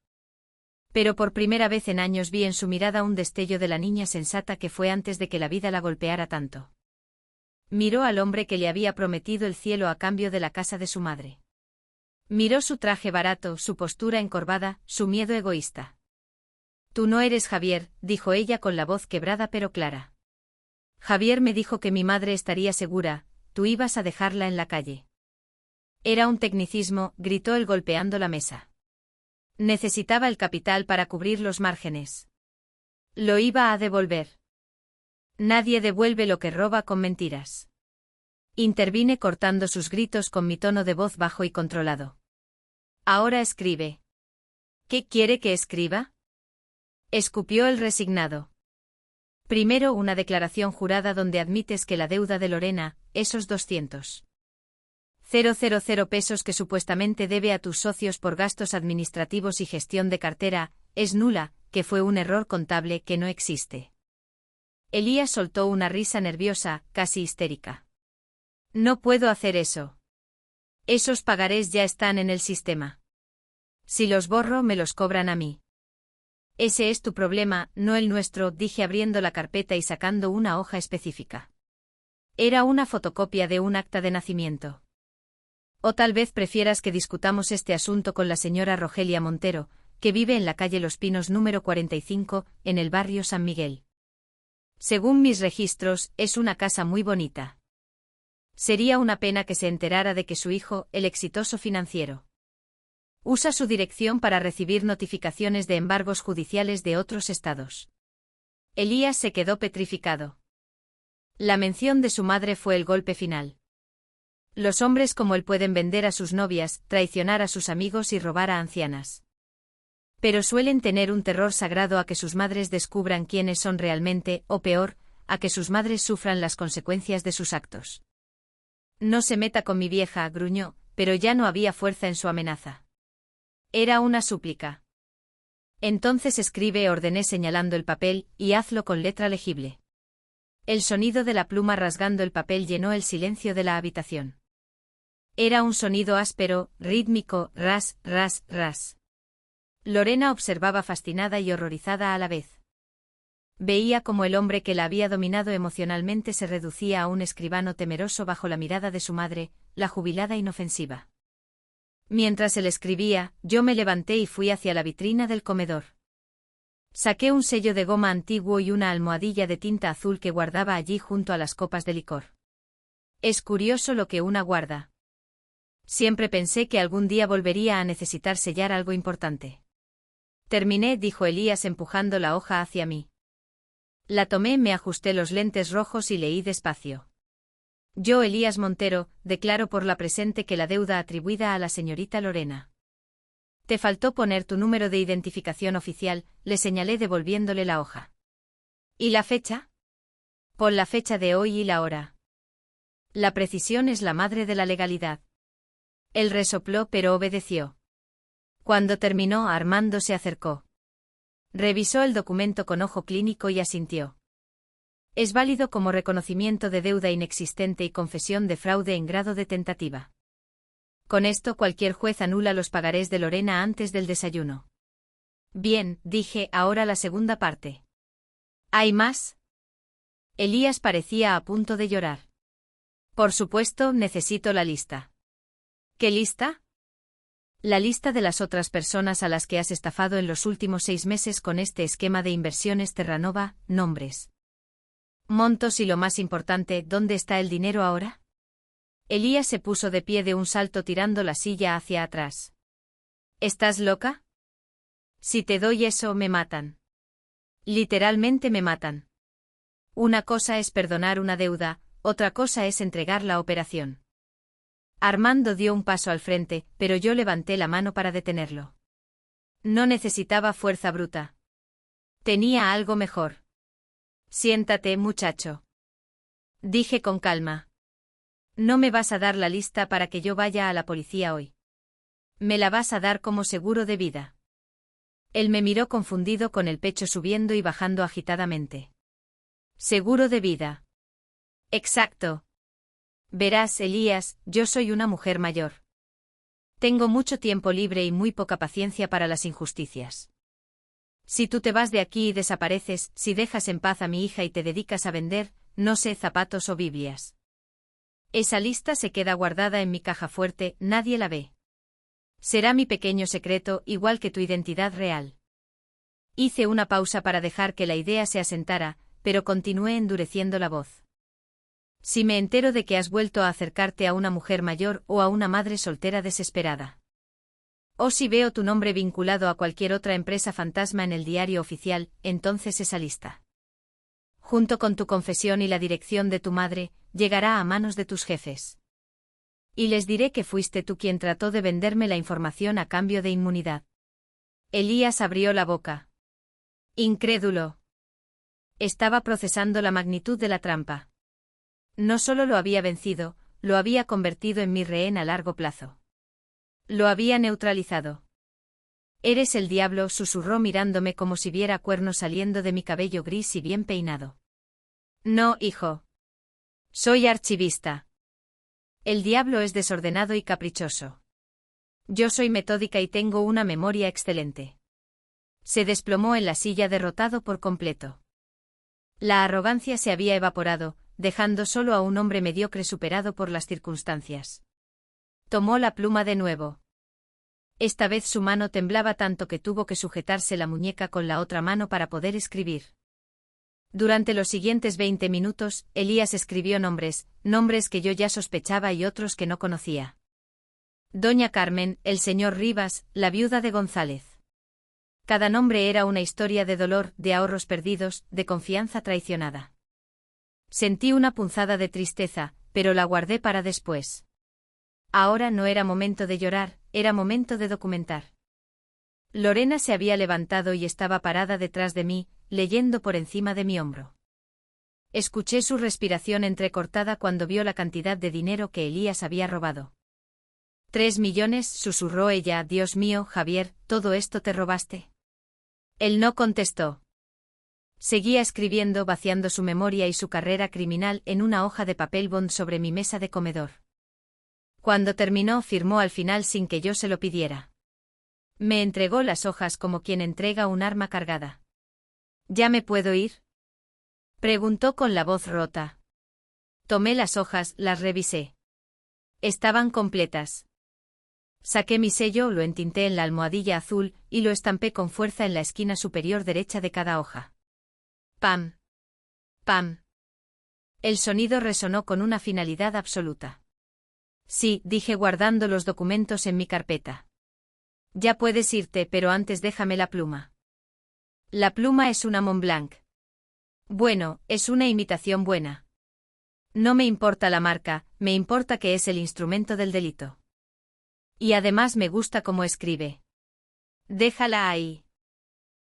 Pero por primera vez en años vi en su mirada un destello de la niña sensata que fue antes de que la vida la golpeara tanto. Miró al hombre que le había prometido el cielo a cambio de la casa de su madre. Miró su traje barato, su postura encorvada, su miedo egoísta. Tú no eres Javier, dijo ella con la voz quebrada pero clara. Javier me dijo que mi madre estaría segura, tú ibas a dejarla en la calle. Era un tecnicismo, gritó él golpeando la mesa. Necesitaba el capital para cubrir los márgenes. Lo iba a devolver. Nadie devuelve lo que roba con mentiras. Intervine cortando sus gritos con mi tono de voz bajo y controlado. Ahora escribe. ¿Qué quiere que escriba?, escupió el resignado. Primero, una declaración jurada donde admites que la deuda de Lorena, esos 200.000 pesos que supuestamente debe a tus socios por gastos administrativos y gestión de cartera, es nula, que fue un error contable que no existe. Elías soltó una risa nerviosa, casi histérica. No puedo hacer eso. Esos pagarés ya están en el sistema. Si los borro, me los cobran a mí. Ese es tu problema, no el nuestro, dije abriendo la carpeta y sacando una hoja específica. Era una fotocopia de un acta de nacimiento. O tal vez prefieras que discutamos este asunto con la señora Rogelia Montero, que vive en la calle Los Pinos número 45, en el barrio San Miguel. Según mis registros, es una casa muy bonita. Sería una pena que se enterara de que su hijo, el exitoso financiero, usa su dirección para recibir notificaciones de embargos judiciales de otros estados. Elías se quedó petrificado. La mención de su madre fue el golpe final. Los hombres como él pueden vender a sus novias, traicionar a sus amigos y robar a ancianas. Pero suelen tener un terror sagrado a que sus madres descubran quiénes son realmente, o peor, a que sus madres sufran las consecuencias de sus actos. No se meta con mi vieja, gruñó, pero ya no había fuerza en su amenaza. Era una súplica. Entonces escribe, ordené señalando el papel, y hazlo con letra legible. El sonido de la pluma rasgando el papel llenó el silencio de la habitación. Era un sonido áspero, rítmico, ras, ras, ras. Lorena observaba fascinada y horrorizada a la vez. Veía cómo el hombre que la había dominado emocionalmente se reducía a un escribano temeroso bajo la mirada de su madre, la jubilada inofensiva. Mientras él escribía, yo me levanté y fui hacia la vitrina del comedor. Saqué un sello de goma antiguo y una almohadilla de tinta azul que guardaba allí junto a las copas de licor. Es curioso lo que una guarda. Siempre pensé que algún día volvería a necesitar sellar algo importante. Terminé, dijo Elías empujando la hoja hacia mí. La tomé, me ajusté los lentes rojos y leí despacio. Yo, Elías Montero, declaro por la presente que la deuda atribuida a la señorita Lorena. Te faltó poner tu número de identificación oficial, le señalé devolviéndole la hoja. ¿Y la fecha? Pon la fecha de hoy y la hora. La precisión es la madre de la legalidad. Él resopló pero obedeció. Cuando terminó, Armando se acercó. Revisó el documento con ojo clínico y asintió. Es válido como reconocimiento de deuda inexistente y confesión de fraude en grado de tentativa. Con esto cualquier juez anula los pagarés de Lorena antes del desayuno. Bien, dije, ahora la segunda parte. ¿Hay más? Elías parecía a punto de llorar. Por supuesto, necesito la lista. ¿Qué lista? La lista de las otras personas a las que has estafado en los últimos 6 meses con este esquema de inversiones Terranova, nombres, montos y lo más importante, ¿dónde está el dinero ahora? Elías se puso de pie de un salto tirando la silla hacia atrás. ¿Estás loca? Si te doy eso, me matan. Literalmente me matan. Una cosa es perdonar una deuda, otra cosa es entregar la operación. Armando dio un paso al frente, pero yo levanté la mano para detenerlo. No necesitaba fuerza bruta. Tenía algo mejor. Siéntate, muchacho. Dije con calma. No me vas a dar la lista para que yo vaya a la policía hoy. Me la vas a dar como seguro de vida. Él me miró confundido con el pecho subiendo y bajando agitadamente. Seguro de vida. Exacto. Verás, Elías, yo soy una mujer mayor. Tengo mucho tiempo libre y muy poca paciencia para las injusticias. Si tú te vas de aquí y desapareces, si dejas en paz a mi hija y te dedicas a vender, no sé, zapatos o Biblias. Esa lista se queda guardada en mi caja fuerte, nadie la ve. Será mi pequeño secreto, igual que tu identidad real. Hice una pausa para dejar que la idea se asentara, pero continué endureciendo la voz. Si me entero de que has vuelto a acercarte a una mujer mayor o a una madre soltera desesperada. O si veo tu nombre vinculado a cualquier otra empresa fantasma en el diario oficial, entonces esa lista, junto con tu confesión y la dirección de tu madre, llegará a manos de tus jefes. Y les diré que fuiste tú quien trató de venderme la información a cambio de inmunidad. Elías abrió la boca. Incrédulo. Estaba procesando la magnitud de la trampa. No solo lo había vencido, lo había convertido en mi rehén a largo plazo. Lo había neutralizado. Eres el diablo, susurró mirándome como si viera cuernos saliendo de mi cabello gris y bien peinado. No, hijo. Soy archivista. El diablo es desordenado y caprichoso. Yo soy metódica y tengo una memoria excelente. Se desplomó en la silla derrotado por completo. La arrogancia se había evaporado, dejando solo a un hombre mediocre superado por las circunstancias. Tomó la pluma de nuevo. Esta vez su mano temblaba tanto que tuvo que sujetarse la muñeca con la otra mano para poder escribir. Durante los siguientes 20 minutos, Elías escribió nombres que yo ya sospechaba y otros que no conocía. Doña Carmen, el señor Rivas, la viuda de González. Cada nombre era una historia de dolor, de ahorros perdidos, de confianza traicionada. Sentí una punzada de tristeza, pero la guardé para después. Ahora no era momento de llorar, era momento de documentar. Lorena se había levantado y estaba parada detrás de mí, leyendo por encima de mi hombro. Escuché su respiración entrecortada cuando vio la cantidad de dinero que Elías había robado. 3 millones, susurró ella. Dios mío, Javier, ¿todo esto te robaste? Él no contestó. Seguía escribiendo, vaciando su memoria y su carrera criminal en una hoja de papel bond sobre mi mesa de comedor. Cuando terminó, firmó al final sin que yo se lo pidiera. Me entregó las hojas como quien entrega un arma cargada. ¿Ya me puedo ir?, preguntó con la voz rota. Tomé las hojas, las revisé. Estaban completas. Saqué mi sello, lo entinté en la almohadilla azul, y lo estampé con fuerza en la esquina superior derecha de cada hoja. ¡Pam! ¡Pam! El sonido resonó con una finalidad absoluta. Sí, dije guardando los documentos en mi carpeta. Ya puedes irte, pero antes déjame la pluma. La pluma es una Montblanc. Bueno, es una imitación buena. No me importa la marca, me importa que es el instrumento del delito. Y además me gusta cómo escribe. Déjala ahí.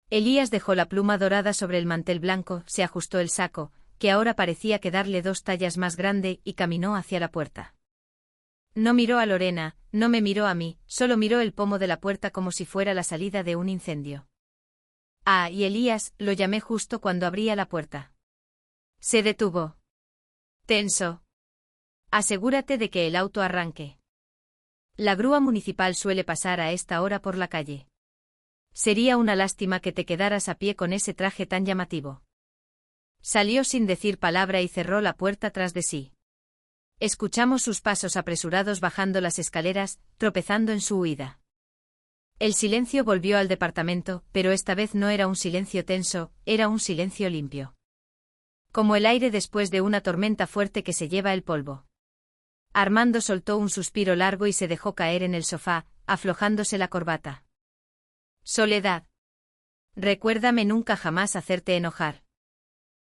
Elías dejó la pluma dorada sobre el mantel blanco, se ajustó el saco, que ahora parecía quedarle 2 tallas más grande, y caminó hacia la puerta. No miró a Lorena, no me miró a mí, solo miró el pomo de la puerta como si fuera la salida de un incendio. Ah, y Elías, lo llamé justo cuando abría la puerta. Se detuvo. Tenso. Asegúrate de que el auto arranque. La grúa municipal suele pasar a esta hora por la calle. Sería una lástima que te quedaras a pie con ese traje tan llamativo. Salió sin decir palabra y cerró la puerta tras de sí. Escuchamos sus pasos apresurados bajando las escaleras, tropezando en su huida. El silencio volvió al departamento, pero esta vez no era un silencio tenso, era un silencio limpio. Como el aire después de una tormenta fuerte que se lleva el polvo. Armando soltó un suspiro largo y se dejó caer en el sofá, aflojándose la corbata. Soledad. Recuérdame nunca jamás hacerte enojar.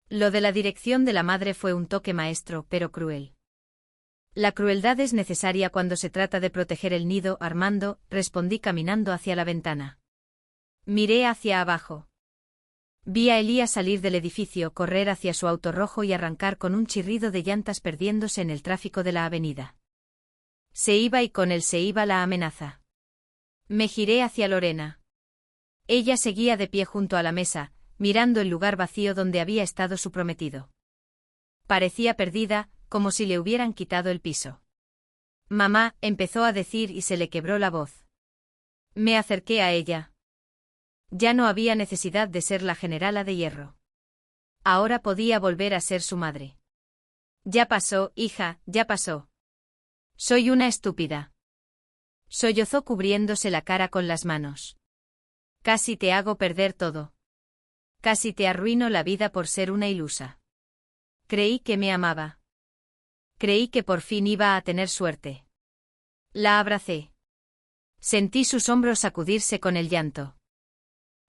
Lo de la dirección de la madre fue un toque maestro, pero cruel. La crueldad es necesaria cuando se trata de proteger el nido, Armando, respondí caminando hacia la ventana. Miré hacia abajo. Vi a Elías salir del edificio, correr hacia su auto rojo y arrancar con un chirrido de llantas perdiéndose en el tráfico de la avenida. Se iba y con él se iba la amenaza. Me giré hacia Lorena. Ella seguía de pie junto a la mesa, mirando el lugar vacío donde había estado su prometido. Parecía perdida, como si le hubieran quitado el piso. Mamá, empezó a decir y se le quebró la voz. Me acerqué a ella. Ya no había necesidad de ser la generala de hierro. Ahora podía volver a ser su madre. Ya pasó, hija, ya pasó. Soy una estúpida. Sollozó cubriéndose la cara con las manos. Casi te hago perder todo. Casi te arruino la vida por ser una ilusa. Creí que me amaba. Creí que por fin iba a tener suerte. La abracé. Sentí sus hombros sacudirse con el llanto.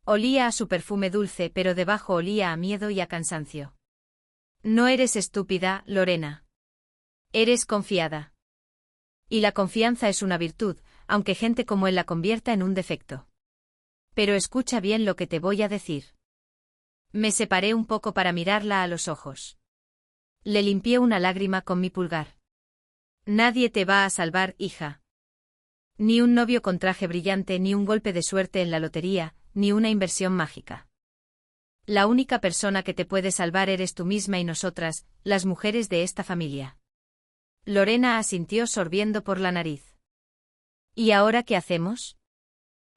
Olía a su perfume dulce, pero debajo olía a miedo y a cansancio. No eres estúpida, Lorena. Eres confiada. Y la confianza es una virtud, aunque gente como él la convierta en un defecto. Pero escucha bien lo que te voy a decir. Me separé un poco para mirarla a los ojos. Le limpié una lágrima con mi pulgar. Nadie te va a salvar, hija. Ni un novio con traje brillante, ni un golpe de suerte en la lotería, ni una inversión mágica. La única persona que te puede salvar eres tú misma y nosotras, las mujeres de esta familia. Lorena asintió sorbiendo por la nariz. ¿Y ahora qué hacemos?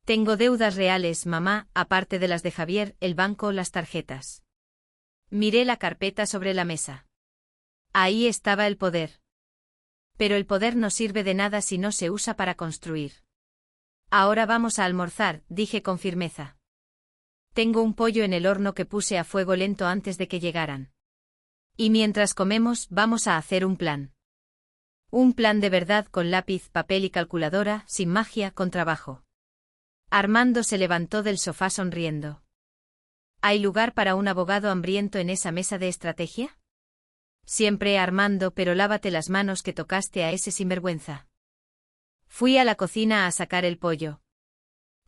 Tengo deudas reales, mamá, aparte de las de Javier, el banco, las tarjetas. Miré la carpeta sobre la mesa. Ahí estaba el poder. Pero el poder no sirve de nada si no se usa para construir. Ahora vamos a almorzar, dije con firmeza. Tengo un pollo en el horno que puse a fuego lento antes de que llegaran. Y mientras comemos, vamos a hacer un plan. Un plan de verdad con lápiz, papel y calculadora, sin magia, con trabajo. Armando se levantó del sofá sonriendo. ¿Hay lugar para un abogado hambriento en esa mesa de estrategia? Siempre, Armando, pero lávate las manos que tocaste a ese sinvergüenza. Fui a la cocina a sacar el pollo.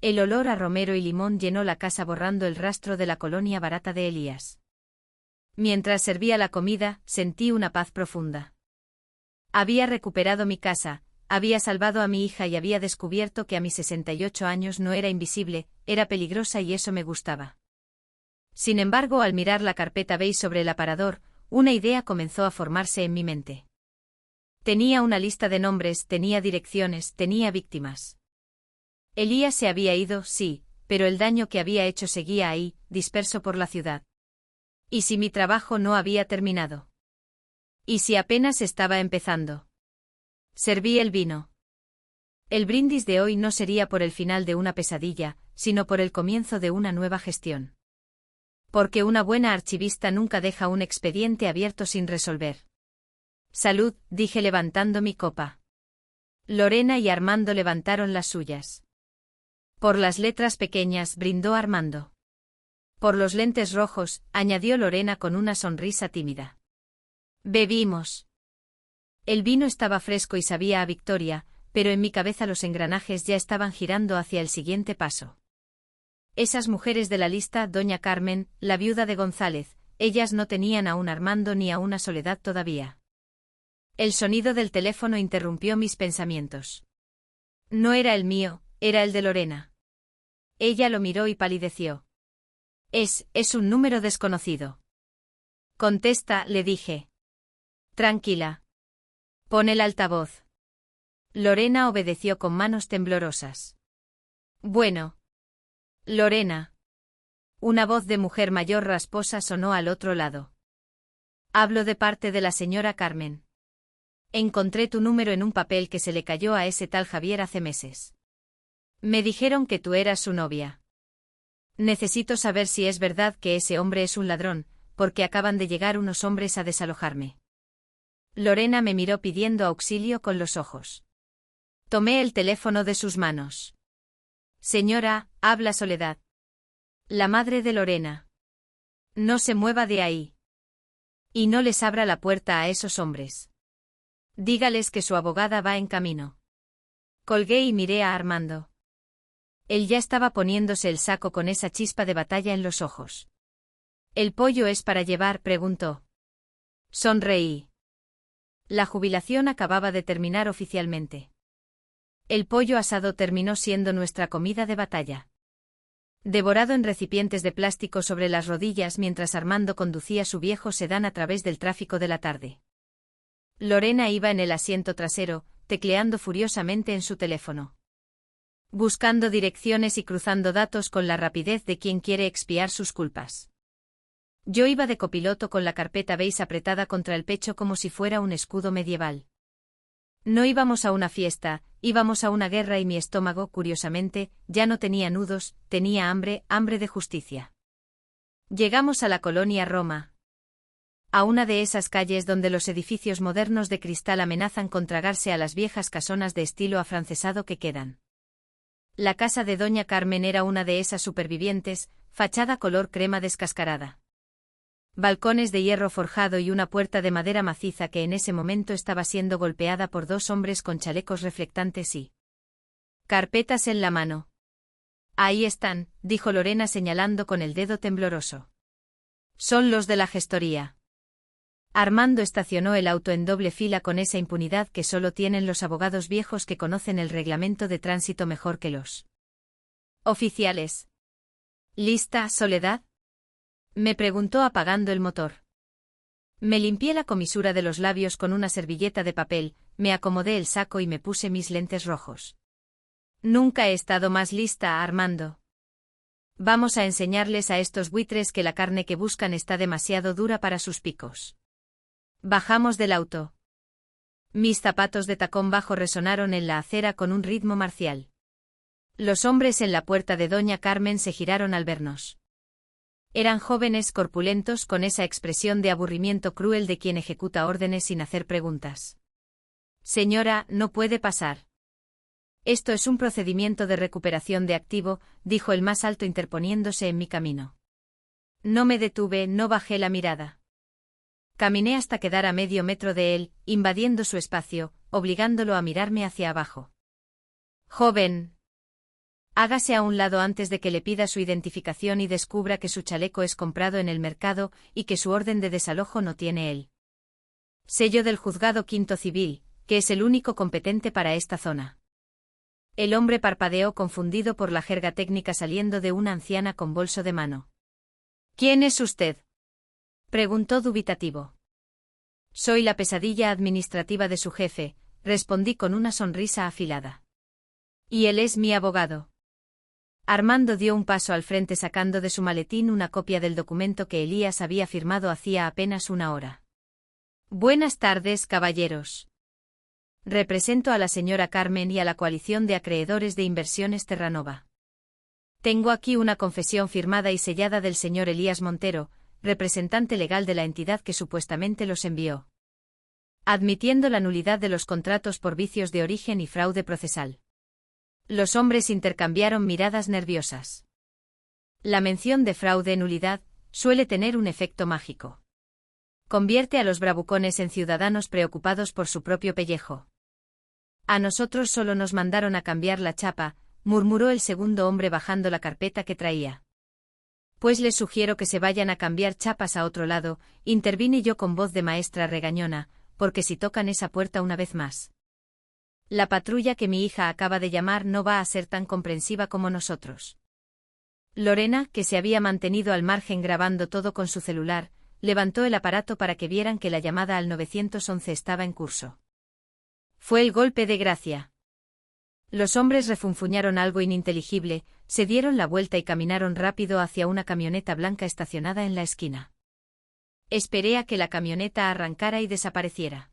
El olor a romero y limón llenó la casa borrando el rastro de la colonia barata de Elías. Mientras servía la comida, sentí una paz profunda. Había recuperado mi casa, había salvado a mi hija y había descubierto que a mis 68 años no era invisible, era peligrosa y eso me gustaba. Sin embargo, al mirar la carpeta beige sobre el aparador, una idea comenzó a formarse en mi mente. Tenía una lista de nombres, tenía direcciones, tenía víctimas. Elías se había ido, sí, pero el daño que había hecho seguía ahí, disperso por la ciudad. ¿Y si mi trabajo no había terminado? ¿Y si apenas estaba empezando? Serví el vino. El brindis de hoy no sería por el final de una pesadilla, sino por el comienzo de una nueva gestión. Porque una buena archivista nunca deja un expediente abierto sin resolver. Salud, dije levantando mi copa. Lorena y Armando levantaron las suyas. Por las letras pequeñas, brindó Armando. Por los lentes rojos, añadió Lorena con una sonrisa tímida. Bebimos. El vino estaba fresco y sabía a victoria, pero en mi cabeza los engranajes ya estaban girando hacia el siguiente paso. Esas mujeres de la lista, doña Carmen, la viuda de González, ellas no tenían a un Armando ni a una Soledad todavía. El sonido del teléfono interrumpió mis pensamientos. No era el mío, era el de Lorena. Ella lo miró y palideció. Es un número desconocido. Contesta, le dije. Tranquila. Pon el altavoz. Lorena obedeció con manos temblorosas. Bueno. Lorena. Una voz de mujer mayor rasposa sonó al otro lado. Hablo de parte de la señora Carmen. Encontré tu número en un papel que se le cayó a ese tal Javier hace meses. Me dijeron que tú eras su novia. Necesito saber si es verdad que ese hombre es un ladrón, porque acaban de llegar unos hombres a desalojarme. Lorena me miró pidiendo auxilio con los ojos. Tomé el teléfono de sus manos. Señora, habla Soledad. La madre de Lorena. No se mueva de ahí. Y no les abra la puerta a esos hombres. Dígales que su abogada va en camino. Colgué y miré a Armando. Él ya estaba poniéndose el saco con esa chispa de batalla en los ojos. ¿El pollo es para llevar?, preguntó. Sonreí. La jubilación acababa de terminar oficialmente. El pollo asado terminó siendo nuestra comida de batalla. Devorado en recipientes de plástico sobre las rodillas mientras Armando conducía su viejo sedán a través del tráfico de la tarde. Lorena iba en el asiento trasero, tecleando furiosamente en su teléfono. Buscando direcciones y cruzando datos con la rapidez de quien quiere expiar sus culpas. Yo iba de copiloto con la carpeta beige apretada contra el pecho como si fuera un escudo medieval. No íbamos a una fiesta, íbamos a una guerra y mi estómago, curiosamente, ya no tenía nudos, tenía hambre, hambre de justicia. Llegamos a la colonia Roma. A una de esas calles donde los edificios modernos de cristal amenazan con tragarse a las viejas casonas de estilo afrancesado que quedan. La casa de doña Carmen era una de esas supervivientes, fachada color crema descascarada. Balcones de hierro forjado y una puerta de madera maciza que en ese momento estaba siendo golpeada por dos hombres con chalecos reflectantes y carpetas en la mano. Ahí están, dijo Lorena señalando con el dedo tembloroso. Son los de la gestoría. Armando estacionó el auto en doble fila con esa impunidad que solo tienen los abogados viejos que conocen el reglamento de tránsito mejor que los oficiales. ¿Lista, Soledad? Me preguntó apagando el motor. Me limpié la comisura de los labios con una servilleta de papel, me acomodé el saco y me puse mis lentes rojos. Nunca he estado más lista, Armando. Vamos a enseñarles a estos buitres que la carne que buscan está demasiado dura para sus picos. Bajamos del auto. Mis zapatos de tacón bajo resonaron en la acera con un ritmo marcial. Los hombres en la puerta de Doña Carmen se giraron al vernos. Eran jóvenes corpulentos con esa expresión de aburrimiento cruel de quien ejecuta órdenes sin hacer preguntas. Señora, no puede pasar. Esto es un procedimiento de recuperación de activo, dijo el más alto interponiéndose en mi camino. No me detuve, no bajé la mirada. Caminé hasta quedar a medio metro de él, invadiendo su espacio, obligándolo a mirarme hacia abajo. Joven. Hágase a un lado antes de que le pida su identificación y descubra que su chaleco es comprado en el mercado y que su orden de desalojo no tiene él. Sello del Juzgado Quinto Civil, que es el único competente para esta zona. El hombre parpadeó confundido por la jerga técnica saliendo de una anciana con bolso de mano. ¿Quién es usted?, preguntó dubitativo. Soy la pesadilla administrativa de su jefe, respondí con una sonrisa afilada. Y él es mi abogado. Armando dio un paso al frente sacando de su maletín una copia del documento que Elías había firmado hacía apenas una hora. Buenas tardes, caballeros. Represento a la señora Carmen y a la coalición de acreedores de Inversiones Terranova. Tengo aquí una confesión firmada y sellada del señor Elías Montero, representante legal de la entidad que supuestamente los envió, admitiendo la nulidad de los contratos por vicios de origen y fraude procesal. Los hombres intercambiaron miradas nerviosas. La mención de fraude-nulidad suele tener un efecto mágico. Convierte a los bravucones en ciudadanos preocupados por su propio pellejo. A nosotros solo nos mandaron a cambiar la chapa, murmuró el segundo hombre bajando la carpeta que traía. Pues les sugiero que se vayan a cambiar chapas a otro lado, intervine yo con voz de maestra regañona, porque si tocan esa puerta una vez más. La patrulla que mi hija acaba de llamar no va a ser tan comprensiva como nosotros. Lorena, que se había mantenido al margen grabando todo con su celular, levantó el aparato para que vieran que la llamada al 911 estaba en curso. Fue el golpe de gracia. Los hombres refunfuñaron algo ininteligible, se dieron la vuelta y caminaron rápido hacia una camioneta blanca estacionada en la esquina. Esperé a que la camioneta arrancara y desapareciera.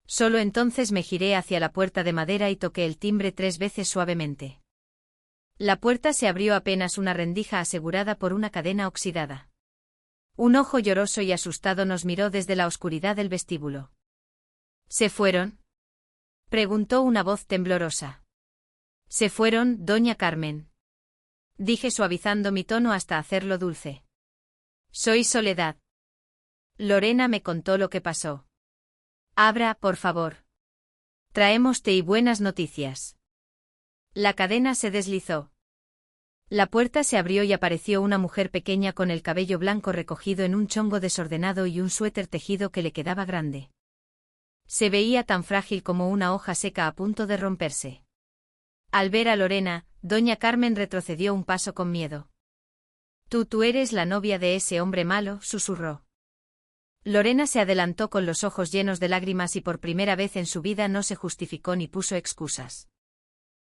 Solo entonces me giré hacia la puerta de madera y toqué el timbre 3 veces suavemente. La puerta se abrió apenas una rendija asegurada por una cadena oxidada. Un ojo lloroso y asustado nos miró desde la oscuridad del vestíbulo. ¿Se fueron?, preguntó una voz temblorosa. Se fueron, doña Carmen, dije suavizando mi tono hasta hacerlo dulce. Soy Soledad. Lorena me contó lo que pasó. Abra, por favor. Traemos té y buenas noticias. La cadena se deslizó. La puerta se abrió y apareció una mujer pequeña con el cabello blanco recogido en un chongo desordenado y un suéter tejido que le quedaba grande. Se veía tan frágil como una hoja seca a punto de romperse. Al ver a Lorena, doña Carmen retrocedió un paso con miedo. Tú eres la novia de ese hombre malo, susurró. Lorena se adelantó con los ojos llenos de lágrimas y por primera vez en su vida no se justificó ni puso excusas.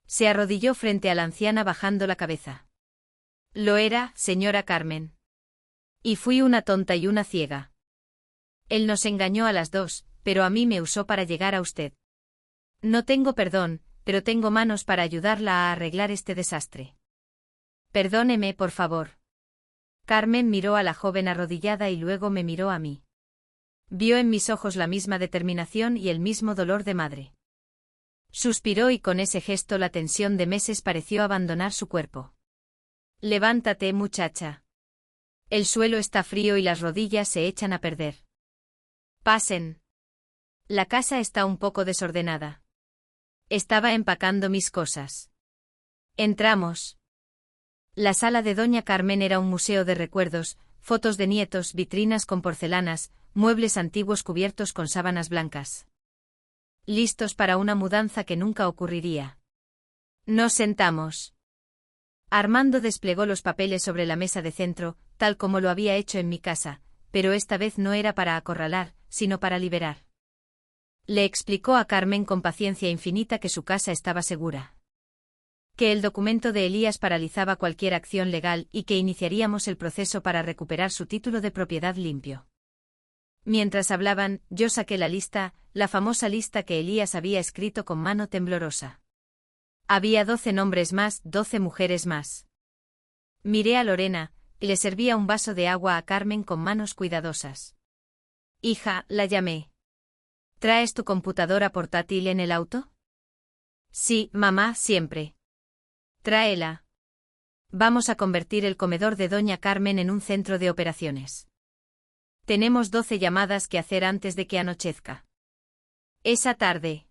Se arrodilló frente a la anciana bajando la cabeza. Lo era, señora Carmen. Y fui una tonta y una ciega. Él nos engañó a las dos, pero a mí me usó para llegar a usted. No tengo perdón, pero tengo manos para ayudarla a arreglar este desastre. Perdóneme, por favor. Carmen miró a la joven arrodillada y luego me miró a mí. Vio en mis ojos la misma determinación y el mismo dolor de madre. Suspiró y con ese gesto la tensión de meses pareció abandonar su cuerpo. Levántate, muchacha. El suelo está frío y las rodillas se echan a perder. Pasen. La casa está un poco desordenada. Estaba empacando mis cosas. Entramos. La sala de doña Carmen era un museo de recuerdos, fotos de nietos, vitrinas con porcelanas, muebles antiguos cubiertos con sábanas blancas. Listos para una mudanza que nunca ocurriría. Nos sentamos. Armando desplegó los papeles sobre la mesa de centro, tal como lo había hecho en mi casa, pero esta vez no era para acorralar, sino para liberar. Le explicó a Carmen con paciencia infinita que su casa estaba segura. Que el documento de Elías paralizaba cualquier acción legal y que iniciaríamos el proceso para recuperar su título de propiedad limpio. Mientras hablaban, yo saqué la lista, la famosa lista que Elías había escrito con mano temblorosa. Había 12 nombres más, 12 mujeres más. Miré a Lorena, y le servía un vaso de agua a Carmen con manos cuidadosas. Hija, la llamé. ¿Traes tu computadora portátil en el auto? Sí, mamá, siempre. Tráela. Vamos a convertir el comedor de Doña Carmen en un centro de operaciones. Tenemos 12 llamadas que hacer antes de que anochezca. Esa tarde.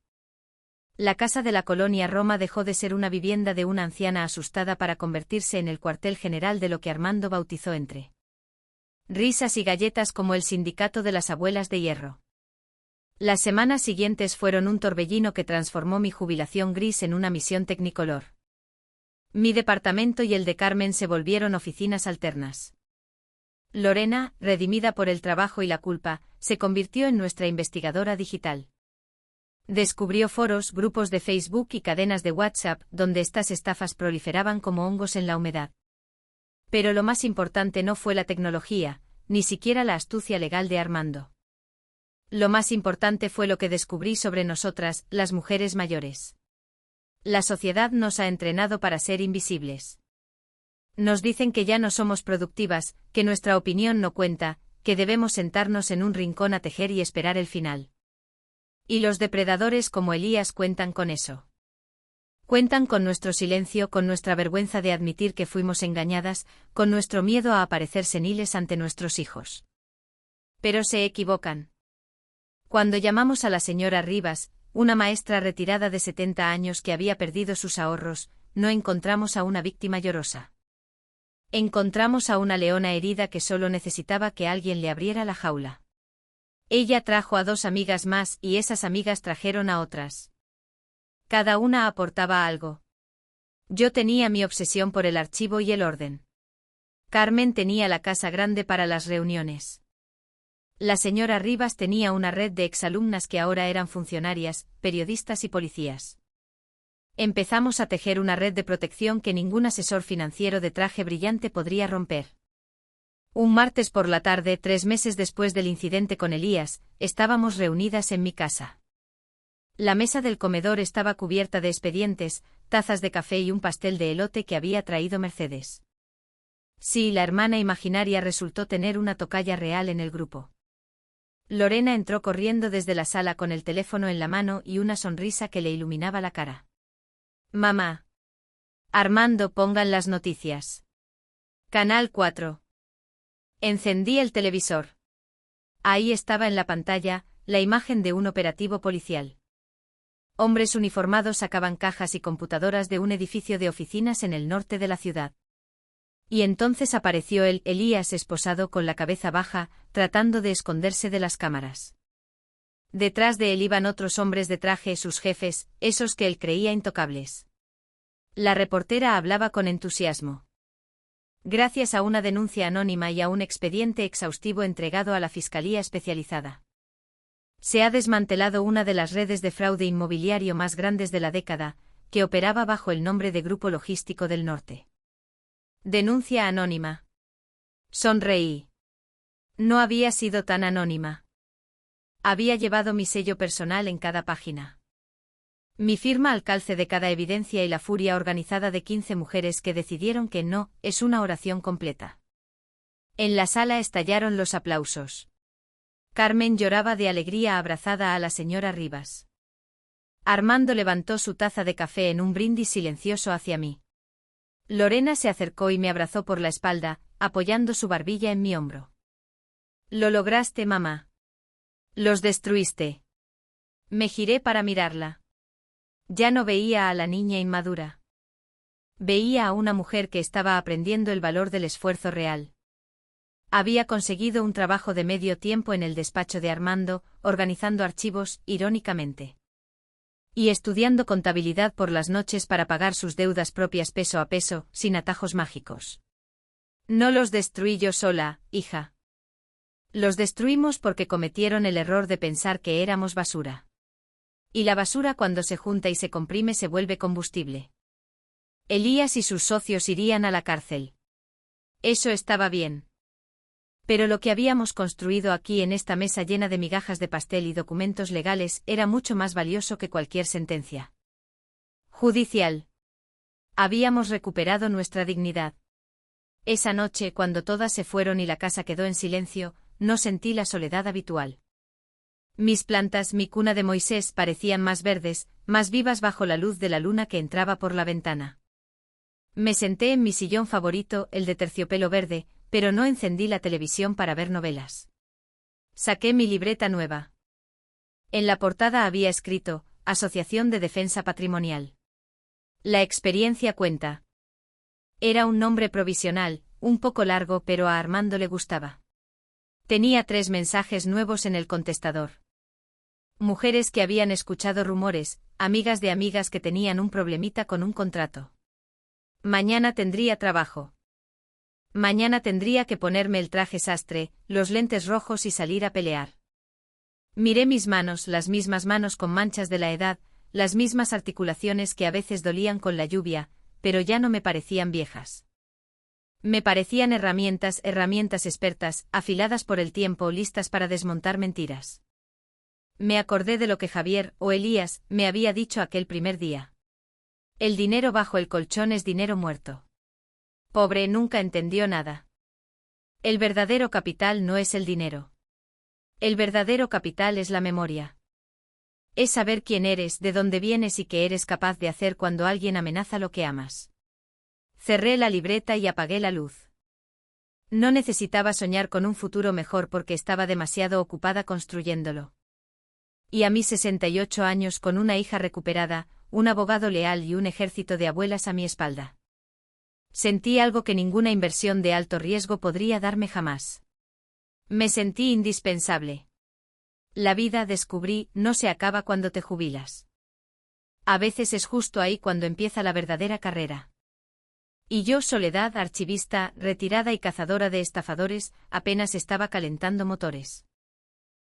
La casa de la colonia Roma dejó de ser una vivienda de una anciana asustada para convertirse en el cuartel general de lo que Armando bautizó entre risas y galletas como el sindicato de las abuelas de hierro. Las semanas siguientes fueron un torbellino que transformó mi jubilación gris en una misión tecnicolor. Mi departamento y el de Carmen se volvieron oficinas alternas. Lorena, redimida por el trabajo y la culpa, se convirtió en nuestra investigadora digital. Descubrió foros, grupos de Facebook y cadenas de WhatsApp, donde estas estafas proliferaban como hongos en la humedad. Pero lo más importante no fue la tecnología, ni siquiera la astucia legal de Armando. Lo más importante fue lo que descubrí sobre nosotras, las mujeres mayores. La sociedad nos ha entrenado para ser invisibles. Nos dicen que ya no somos productivas, que nuestra opinión no cuenta, que debemos sentarnos en un rincón a tejer y esperar el final. Y los depredadores como Elías cuentan con eso. Cuentan con nuestro silencio, con nuestra vergüenza de admitir que fuimos engañadas, con nuestro miedo a aparecer seniles ante nuestros hijos. Pero se equivocan. Cuando llamamos a la señora Rivas, una maestra retirada de 70 años que había perdido sus ahorros, no encontramos a una víctima llorosa. Encontramos a una leona herida que solo necesitaba que alguien le abriera la jaula. Ella trajo a 2 amigas más y esas amigas trajeron a otras. Cada una aportaba algo. Yo tenía mi obsesión por el archivo y el orden. Carmen tenía la casa grande para las reuniones. La señora Rivas tenía una red de exalumnas que ahora eran funcionarias, periodistas y policías. Empezamos a tejer una red de protección que ningún asesor financiero de traje brillante podría romper. Un martes por la tarde, 3 meses después del incidente con Elías, estábamos reunidas en mi casa. La mesa del comedor estaba cubierta de expedientes, tazas de café y un pastel de elote que había traído Mercedes. Sí, la hermana imaginaria resultó tener una tocaya real en el grupo. Lorena entró corriendo desde la sala con el teléfono en la mano y una sonrisa que le iluminaba la cara. Mamá. Armando, pongan las noticias. Canal 4. Encendí el televisor. Ahí estaba en la pantalla, la imagen de un operativo policial. Hombres uniformados sacaban cajas y computadoras de un edificio de oficinas en el norte de la ciudad. Y entonces apareció Elías esposado con la cabeza baja, tratando de esconderse de las cámaras. Detrás de él iban otros hombres de traje, sus jefes, esos que él creía intocables. La reportera hablaba con entusiasmo. Gracias a una denuncia anónima y a un expediente exhaustivo entregado a la Fiscalía Especializada. Se ha desmantelado una de las redes de fraude inmobiliario más grandes de la década, que operaba bajo el nombre de Grupo Logístico del Norte. Denuncia anónima. Sonreí. No había sido tan anónima. Había llevado mi sello personal en cada página. Mi firma al calce de cada evidencia y la furia organizada de 15 mujeres que decidieron que no, es una oración completa. En la sala estallaron los aplausos. Carmen lloraba de alegría abrazada a la señora Rivas. Armando levantó su taza de café en un brindis silencioso hacia mí. Lorena se acercó y me abrazó por la espalda, apoyando su barbilla en mi hombro. Lo lograste, mamá. Los destruiste. Me giré para mirarla. Ya no veía a la niña inmadura. Veía a una mujer que estaba aprendiendo el valor del esfuerzo real. Había conseguido un trabajo de medio tiempo en el despacho de Armando, organizando archivos, irónicamente. Y estudiando contabilidad por las noches para pagar sus deudas propias peso a peso, sin atajos mágicos. No los destruí yo sola, hija. Los destruimos porque cometieron el error de pensar que éramos basura. Y la basura cuando se junta y se comprime se vuelve combustible. Elías y sus socios irían a la cárcel. Eso estaba bien. Pero lo que habíamos construido aquí en esta mesa llena de migajas de pastel y documentos legales era mucho más valioso que cualquier sentencia judicial. Habíamos recuperado nuestra dignidad. Esa noche, cuando todas se fueron y la casa quedó en silencio, no sentí la soledad habitual. Mis plantas, mi cuna de Moisés, parecían más verdes, más vivas bajo la luz de la luna que entraba por la ventana. Me senté en mi sillón favorito, el de terciopelo verde, pero no encendí la televisión para ver novelas. Saqué mi libreta nueva. En la portada había escrito, Asociación de Defensa Patrimonial. La experiencia cuenta. Era un nombre provisional, un poco largo, pero a Armando le gustaba. Tenía 3 mensajes nuevos en el contestador. Mujeres que habían escuchado rumores, amigas de amigas que tenían un problemita con un contrato. Mañana tendría trabajo. Mañana tendría que ponerme el traje sastre, los lentes rojos y salir a pelear. Miré mis manos, las mismas manos con manchas de la edad, las mismas articulaciones que a veces dolían con la lluvia, pero ya no me parecían viejas. Me parecían herramientas expertas, afiladas por el tiempo, listas para desmontar mentiras. Me acordé de lo que Javier, o Elías, me había dicho aquel primer día. El dinero bajo el colchón es dinero muerto. Pobre, nunca entendió nada. El verdadero capital no es el dinero. El verdadero capital es la memoria. Es saber quién eres, de dónde vienes y qué eres capaz de hacer cuando alguien amenaza lo que amas. Cerré la libreta y apagué la luz. No necesitaba soñar con un futuro mejor porque estaba demasiado ocupada construyéndolo. Y a mis 68 años, con una hija recuperada, un abogado leal y un ejército de abuelas a mi espalda. Sentí algo que ninguna inversión de alto riesgo podría darme jamás. Me sentí indispensable. La vida, descubrí, no se acaba cuando te jubilas. A veces es justo ahí cuando empieza la verdadera carrera. Y yo, Soledad, archivista, retirada y cazadora de estafadores, apenas estaba calentando motores.